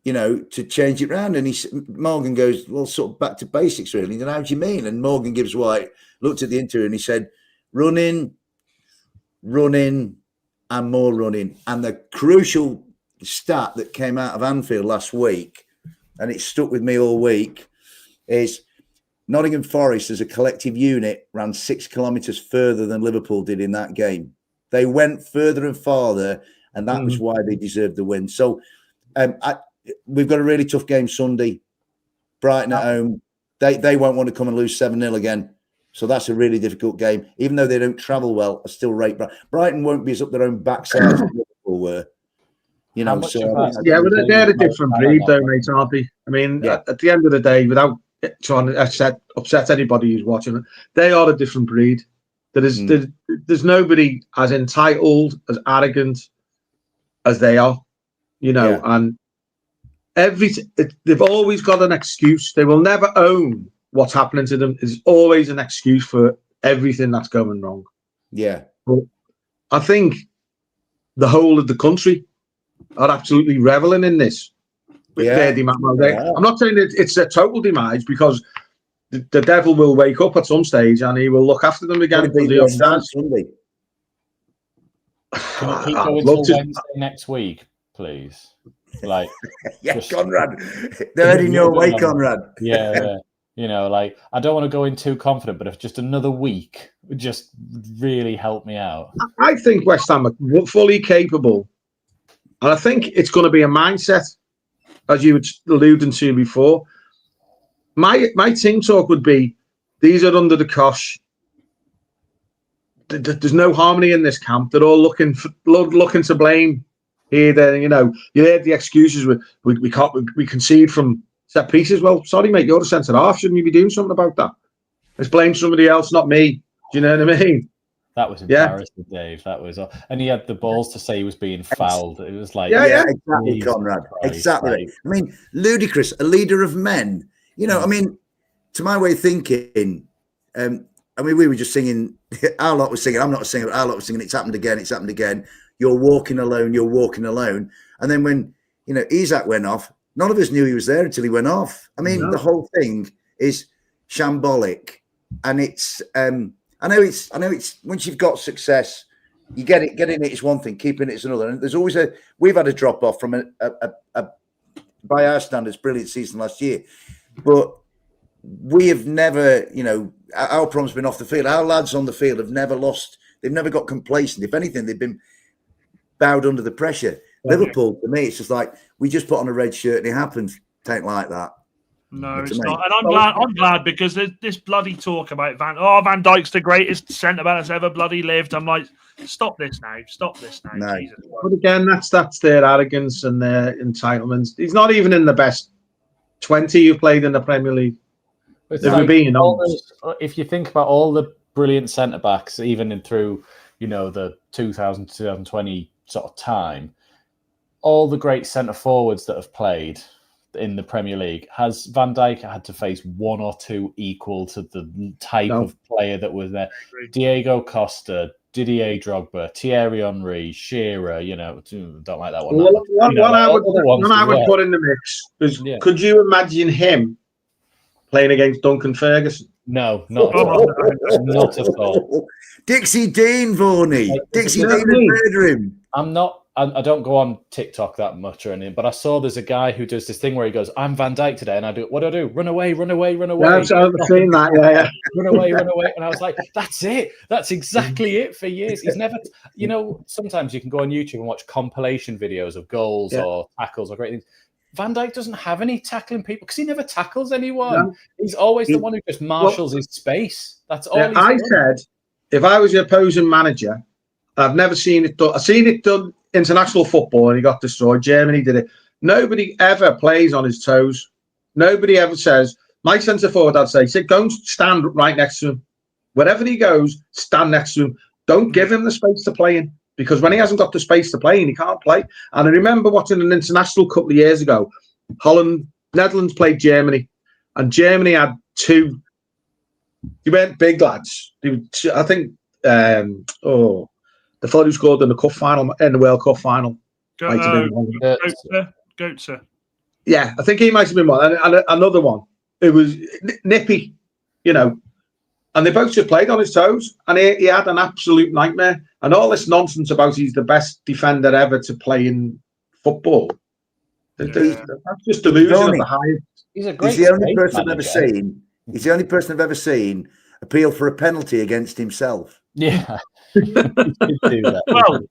to change it round? And Morgan goes, well, sort of back to basics, really. And how do you mean? And Morgan Gibbs White looked at the interview and he said, running, and more running. And the crucial stat that came out of Anfield last week, and it stuck with me all week, is Nottingham Forest as a collective unit ran 6 kilometres further than Liverpool did in that game. They went further and farther, and that was why they deserved the win. So we've got a really tough game Sunday. Brighton at home. They won't want to come and lose 7-0 again. So that's a really difficult game. Even though they don't travel well, I still rate Brighton won't be as up their own backside as Liverpool were. They're a different breed, though, mate, aren't they? I mean, at the end of the day, without trying to upset anybody who's watching it, they are a different breed. There's nobody as entitled, as arrogant as they are, and they've always got an excuse. They will never own what's happening to them. There's always an excuse for everything that's going wrong. Yeah. But I think the whole of the country are absolutely reveling in this. their demise. I'm not saying that it's a total demise, because the devil will wake up at some stage and he will look after them again. Sunday. Can it keep going till Wednesday next week, please? Like, yeah, Conrad. They're in your way, Conrad. Yeah. You know, like, I don't want to go in too confident, but if just another week would just really help me out. I think West Ham are fully capable. And I think it's going to be a mindset, as you were alluding to before. My team talk would be, these are under the cosh. There's no harmony in this camp. They're all looking to blame here. Then, you know, you heard the excuses. We concede from set pieces. Well, sorry, mate, you're the centre half. Shouldn't you be doing something about that? Let's blame somebody else, not me. Do you know what I mean? That was embarrassing, Dave. That was, and he had the balls to say he was being fouled. It was like, yeah, exactly, Conrad. Exactly. Right. I mean, ludicrous, a leader of men. You know, I mean, to my way of thinking, I mean, we were just singing. Our lot was singing. I'm not a singer, but our lot was singing. It's happened again. It's happened again. You're walking alone. You're walking alone. And then when Isaac went off, none of us knew he was there until he went off. I mean, the whole thing is shambolic, and it's. I know it's once you've got success, you get it. Getting it is one thing, keeping it is another. And there's always we've had a drop off from a by our standards, brilliant season last year, but we have never, our problem's been off the field. Our lads on the field have never lost. They've never got complacent. If anything, they've been bowed under the pressure. Liverpool, to me, it's just like, we just put on a red shirt and it happens. Take like that. No, it's not. And I'm glad because there's this bloody talk about Van Dijk's the greatest centre-back that's ever bloody lived. I'm like, stop this now. No. Jesus. But again, that's their arrogance and their entitlements. He's not even in the best 20 you've played in the Premier League. If you think about all the brilliant centre-backs, even in through, the 2020 sort of time, all the great centre-forwards that have played in the Premier League, has Van Dijk had to face one or two equal to the type of player that was there? Diego Costa, Didier Drogba, Thierry Henry, Shearer, don't like that one. One I would put in the mix is, could you imagine him playing against Duncan Ferguson? No, not at all. Not at all. Dixie Dean, Vorney. Dixie Dean would murder him. I don't go on TikTok that much or anything, but I saw there's a guy who does this thing where he goes, I'm Van Dijk today, and what do I do? Run away. Yeah, I've seen that, yeah. run away. And I was like, that's it. That's exactly it for years. He's never, sometimes you can go on YouTube and watch compilation videos of goals or tackles or great things. Van Dijk doesn't have any tackling people because he never tackles anyone. No. He's always the one who just marshals his space. That's all I said, if I was the opposing manager, I've never seen it done. I've seen it done international football and he got destroyed. Germany did it. Nobody ever plays on his toes. Nobody ever says, my centre forward, I'd say, go and stand right next to him. Wherever he goes, stand next to him. Don't give him the space to play in, because when he hasn't got the space to play in, he can't play. And I remember watching an international a couple of years ago. Netherlands played Germany, and Germany had two. They weren't big lads. I think, the fellow who scored in the cup final, in the World Cup final. Goetze. Yeah, I think he might have been one. And another one. It was nippy, and they both just played on his toes. And he had an absolute nightmare. And all this nonsense about he's the best defender ever to play in football. That's just delusion of the highest. He's a great. He's the only person I've ever seen. He's the only person I've ever seen appeal for a penalty against himself. Yeah. Well,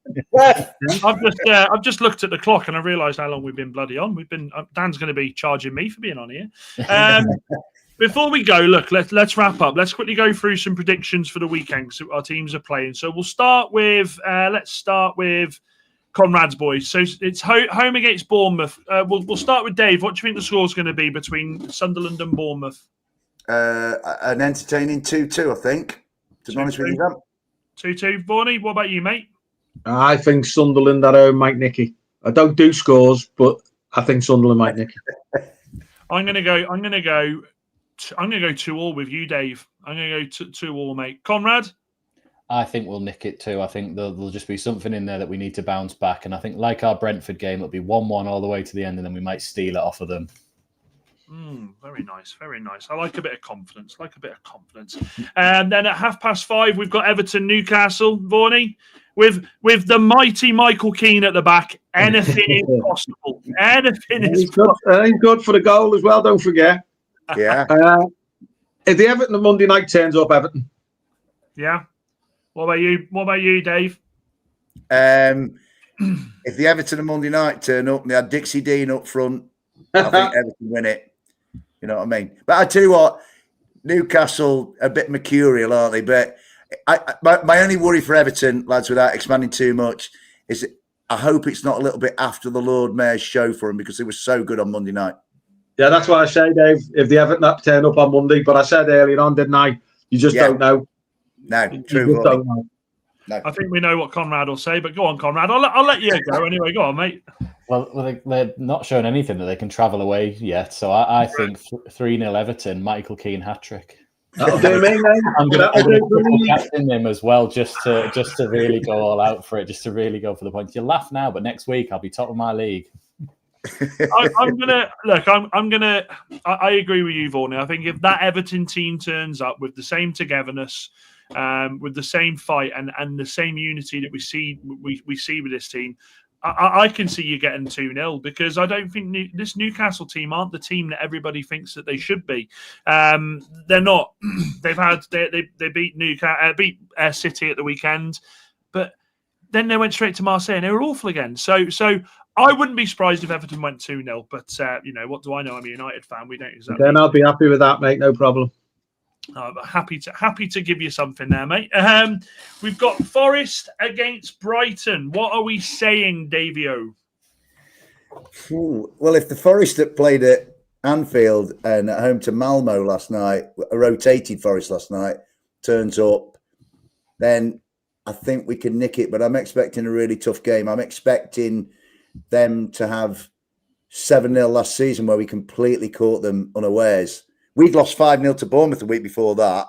I've just looked at the clock and I realised how long we've been bloody on. Dan's going to be charging me for being on here. Before we go, look, let's wrap up. Let's quickly go through some predictions for the weekend so our teams are playing. So we'll start with Conrad's boys. So it's home against Bournemouth. We'll start with Dave. What do you think the score's going to be between Sunderland and Bournemouth? An entertaining 2-2, I think. To be honest with you, 2-2. Vorney, what about you, mate? I think Sunderland at home might nick it. I don't do scores, but I think Sunderland might nick it. I'm gonna go 2-2 with you, Dave. I'm gonna go 2-2, mate. Conrad? I think we'll nick it too. I think there'll just be something in there that we need to bounce back. And I think, like our Brentford game, it'll be 1-1 all the way to the end, and then we might steal it off of them. Very nice, very nice. I like a bit of confidence. And then at 5:30, we've got Everton, Newcastle. Vorney, with the mighty Michael Keane at the back. Anything is possible. Anything is possible. He's good for the goal as well. Don't forget. Yeah. If the Everton on Monday night turns up, Everton. Yeah. What about you, Dave? If the Everton on Monday night turn up and they had Dixie Dean up front, I think Everton win it. You know what I mean? But I tell you what, Newcastle a bit mercurial, aren't they? But my only worry for Everton, lads, without expanding too much, is that I hope it's not a little bit after the Lord Mayor's show for them, because they were so good on Monday night. Yeah, that's what I say, Dave. If the Everton turn up on Monday, but I said earlier on, didn't I? You just don't know. No, true. You just don't know. No. I think we know what Conrad will say, but go on, Conrad. I'll let you go anyway. Go on, mate. Well, they're not showing anything that they can travel away yet. So I think 3-0 Everton, Michael Keane hat-trick. That'll do me, mate. I'm going to captain him as well, just to really go all out for it, just to really go for the points. You laugh now, but next week I'll be top of my league. I agree with you, Vorney. I think if that Everton team turns up with the same togetherness, with the same fight and the same unity that we see with this team, I can see you getting 2-0, because I don't think this Newcastle team aren't the team that everybody thinks that they should be. They're not. They beat City at the weekend, but then they went straight to Marseille and they were awful again. So I wouldn't be surprised if Everton went 2-0. But what do I know? I'm a United fan. We don't exactly. Then I'll be happy with that, mate. No problem. Happy to give you something there, mate. We've got Forest against Brighton. What are we saying, Davio? Well, if the Forest that played at Anfield and at home to Malmo last night, a rotated Forest last night, turns up, then I think we can nick it. But I'm expecting a really tough game. I'm expecting them to have 7-0 last season, where we completely caught them unawares. We'd lost 5-0 to Bournemouth the week before that,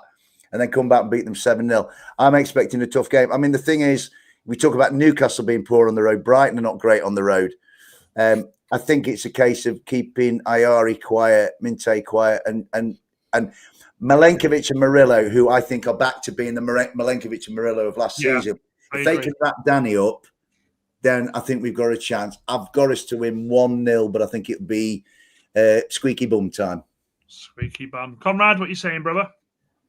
and then come back and beat them 7-0. I'm expecting a tough game. I mean, the thing is, we talk about Newcastle being poor on the road. Brighton are not great on the road. I think it's a case of keeping Ayari quiet, Minte quiet, and Milenkovic and Murillo, who I think are back to being the Milenkovic and Murillo of last season. If they can wrap Danny up, then I think we've got a chance. I've got us to win 1-0, but I think it'll be squeaky bum time. Squeaky bum. Conrad, what are you saying, brother?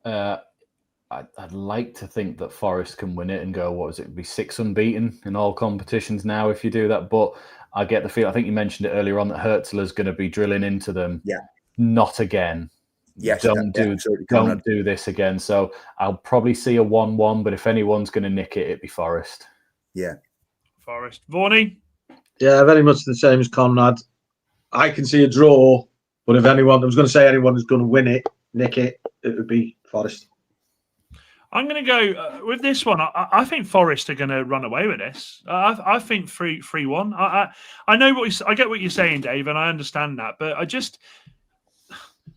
I'd like to think that Forest can win it and go, what was it, be 6 unbeaten in all competitions now if you do that. But I get the feel, I think you mentioned it earlier on, that Herzler's going to be drilling into them. Yeah. Not again. Yes. Don't do this again. So I'll probably see a 1-1, but if anyone's going to nick it, it'd be Forest. Yeah. Forest. Vorney? Yeah, very much the same as Conrad. I can see a draw. But if anyone, I was going to say anyone who's going to win it, nick it, it would be Forest. I'm going to go with this one. I think Forest are going to run away with this. I think 3-1. I know I get what you're saying, Dave, and I understand that. But I just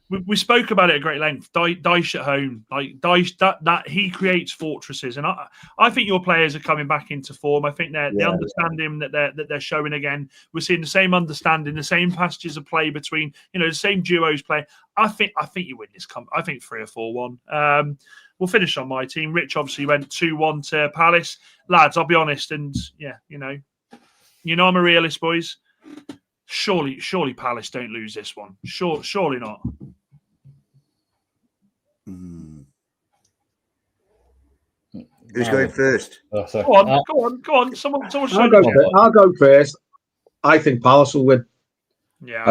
we spoke about it at great length. Dijk at home, like Dijk, that he creates fortresses, and I think your players are coming back into form. I think they understand him that they're showing again. We're seeing the same understanding, the same passages of play between the same duos play. I think you win this. I think 3 or 4-1. We'll finish on my team. Rich obviously went 2-1 to Palace. Lads, I'll be honest, and I'm a realist, boys. Surely Palace don't lose this one. Surely not. Who's going first? Oh, sorry. Go on. Someone I'll go first. I think Palace will win. Yeah.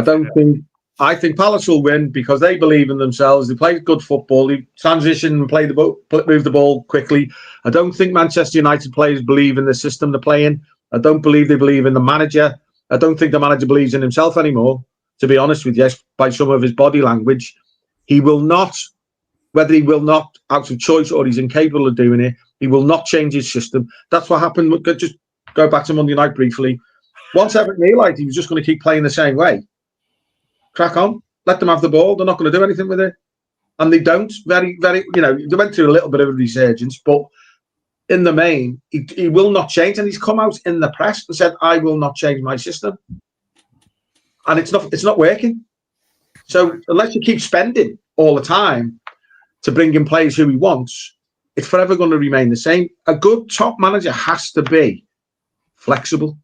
I think Palace will win because they believe in themselves. They play good football. They transition and move the ball quickly. I don't think Manchester United players believe in the system they're playing. I don't believe they believe in the manager. I don't think the manager believes in himself anymore, to be honest with you, by some of his body language. He will not, whether he will not out of choice or he's incapable of doing it, he will not change his system. That's what happened. Just go back to Monday night briefly. Once Everton realised he was just going to keep playing the same way, crack on, let them have the ball. They're not going to do anything with it. And they don't. Very, very, they went through a little bit of a resurgence, but in the main, he will not change. And he's come out in the press and said, I will not change my system. And it's not working. So unless you keep spending all the time to bring in players who he wants, it's forever going to remain the same. A good top manager has to be flexible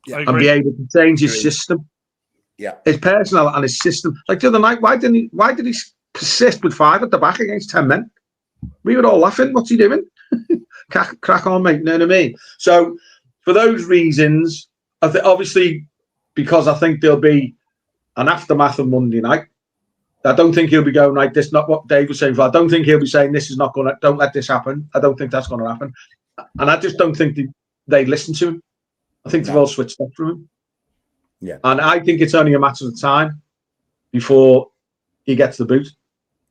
and be able to change his system. Yeah, his personnel and his system. Like the other night, why did he persist with 5 at the back against 10 men? We were all laughing. What's he doing? Crack on, mate. You know what I mean? So for those reasons, obviously, because I think there'll be an aftermath of Monday night. I don't think he'll be going like this. Not what Dave was saying. I don't think he'll be saying this is not going to. Don't let this happen. I don't think that's going to happen. And I just don't think they listen to him. I think they've all switched up from him. Yeah. And I think it's only a matter of time before he gets the boot.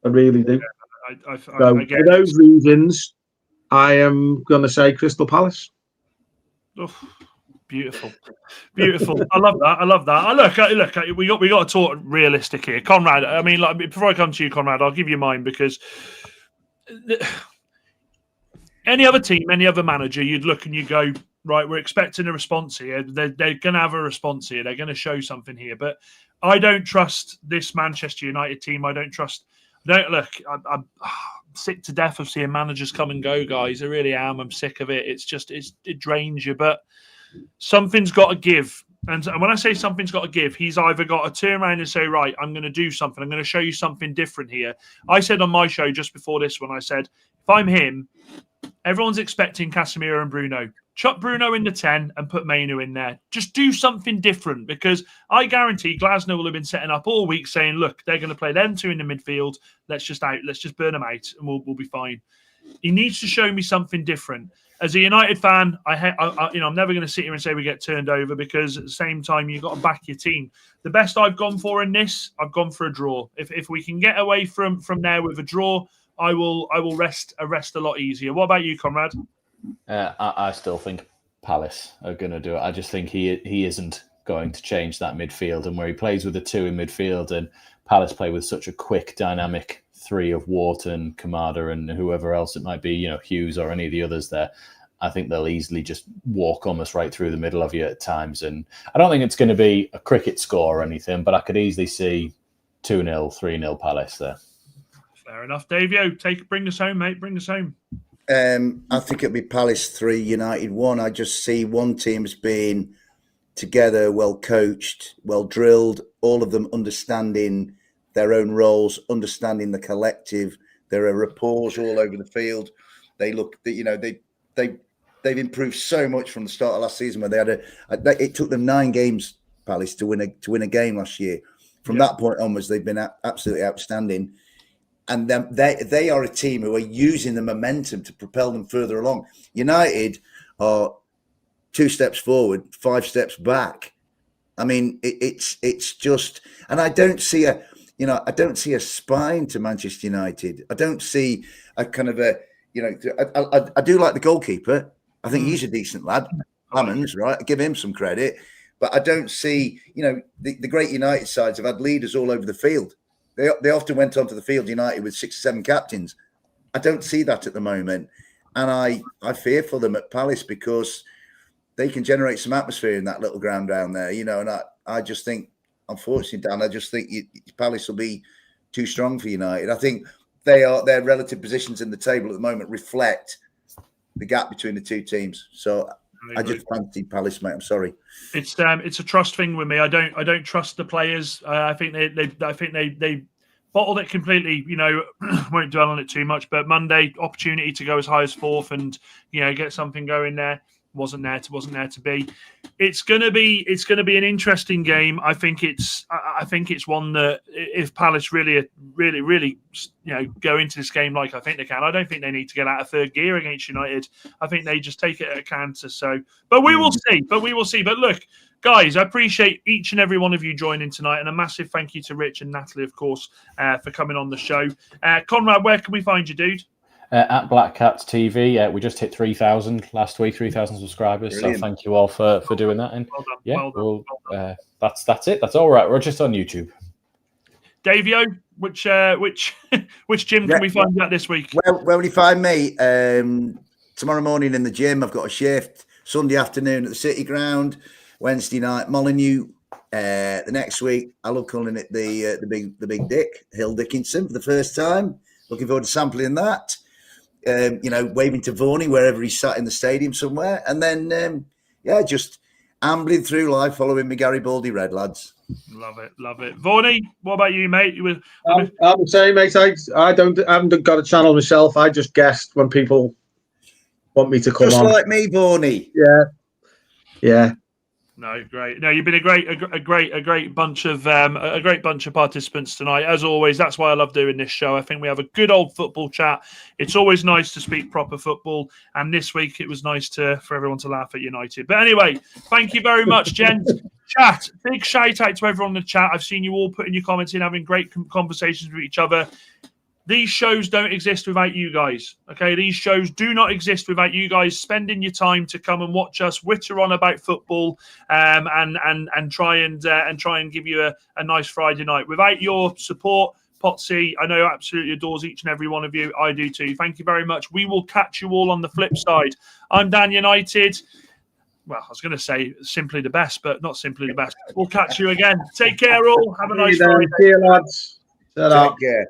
I really do. I so for those reasons, I am going to say Crystal Palace. Oh, beautiful. I love that. Look. We got to talk realistic here, Conrad. I mean, like, before I come to you, Conrad, I'll give you mine because any other team, any other manager, you'd look and you go, right, we're expecting a response here. They're going to have a response here. They're going to show something here. But I don't trust this Manchester United team. I'm sick to death of seeing managers come and go, guys. I really am. I'm sick of it. It drains you. But something's got to give. And when I say something's got to give, he's either got to turn around and say, right, I'm going to do something. I'm going to show you something different here. I said on my show just before this one, I said, if I'm him, everyone's expecting Casemiro and Bruno. Chuck Bruno in the 10 and put Mainu in there. Just do something different, because I guarantee Glasner will have been setting up all week saying, look, they're going to play them 2 in the midfield. Let's just burn them out and we'll be fine. He needs to show me something different. As a United fan, I'm never going to sit here and say we get turned over, because at the same time, you've got to back your team. The best I've gone for in this, I've gone for a draw. If we can get away from there with a draw, I will rest a lot easier. What about you, Conrad? I still think Palace are going to do it. I just think he isn't going to change that midfield, and where he plays with the 2 in midfield, and Palace play with such a quick, dynamic 3 of Wharton, Kamada, and whoever else it might be, Hughes or any of the others there. I think they'll easily just walk almost right through the middle of you at times. And I don't think it's going to be a cricket score or anything, but I could easily see 2-0, 3-0 Palace there. Fair enough. Davio, bring us home, mate. Bring us home. I think it'll be Palace 3, United 1. I just see one team as being together, well coached, well drilled, all of them understanding their own roles, understanding the collective. There are rapports all over the field. They look, they've improved so much from the start of last season, where they had it took them 9 games, Palace, to win a game last year. From that point onwards, they've been absolutely outstanding. And they are a team who are using the momentum to propel them further along. United are 2 steps forward, 5 steps back. I mean, it's just, and I don't see a spine to Manchester United. I don't see a kind of a, I do like the goalkeeper. I think he's a decent lad. Hammonds, right? I give him some credit. But I don't see, the great United sides have had leaders all over the field. They often went onto the field, United, with 6 or 7 captains. I don't see that at the moment. And I fear for them at Palace, because they can generate some atmosphere in that little ground down there, and I just think, unfortunately, Dan, I just think Palace will be too strong for United. I think their relative positions in the table at the moment reflect the gap between the 2 teams. So I just fancy Palace, mate. I'm sorry. It's a trust thing with me. I don't trust the players. I think they bottled it completely. Won't dwell on it too much. But Monday, opportunity to go as high as 4th and get something going there. Wasn't there to be. It's gonna be an interesting game. I think it's one that, if Palace really go into this game like I think they can, I don't think they need to get out of 3rd gear against United. I think they just take it at a canter. So, but we will see. But look, guys, I appreciate each and every one of you joining tonight, and a massive thank you to Rich and Natalie, of course, for coming on the show. Conrad, where can we find you, dude? At Black Cats TV, we just hit 3,000 last week, 3,000 subscribers. Brilliant. So thank you all for doing that. And well done. That's it. That's all right. We're just on YouTube. Davio, which gym can we find you at this week? Where will you find me? tomorrow morning in the gym. I've got a shift. Sunday afternoon at the City Ground. Wednesday night, Molyneux. The next week, I love calling it the Big Dick, Hill Dickinson, for the first time. Looking forward to sampling that. Waving to Varney wherever he's sat in the stadium somewhere. And then, just ambling through life, following me Gary Baldy Red, lads. Love it. Varney, what about you, mate? I'm the same, mate. I haven't got a channel myself. I just guessed when people want me to come just on. Just like me, Varney. Yeah. No, great. No, you've been a great bunch of participants tonight. As always, that's why I love doing this show. I think we have a good old football chat. It's always nice to speak proper football, and this week it was nice for everyone to laugh at United. But anyway, thank you very much, gents. Chat, big shout out to everyone in the chat. I've seen you all putting your comments in, having great conversations with each other. These shows don't exist without you guys. Okay, these shows do not exist without you guys spending your time to come and watch us witter on about football, and try and give you a nice Friday night. Without your support, Potsy, I know absolutely adores each and every one of you. I do too. Thank you very much. We will catch you all on the flip side. I'm Dan United. Well, I was going to say simply the best, but not simply the best. We'll catch you again. Take care, all. Have a nice Friday. See you, lads. Take care.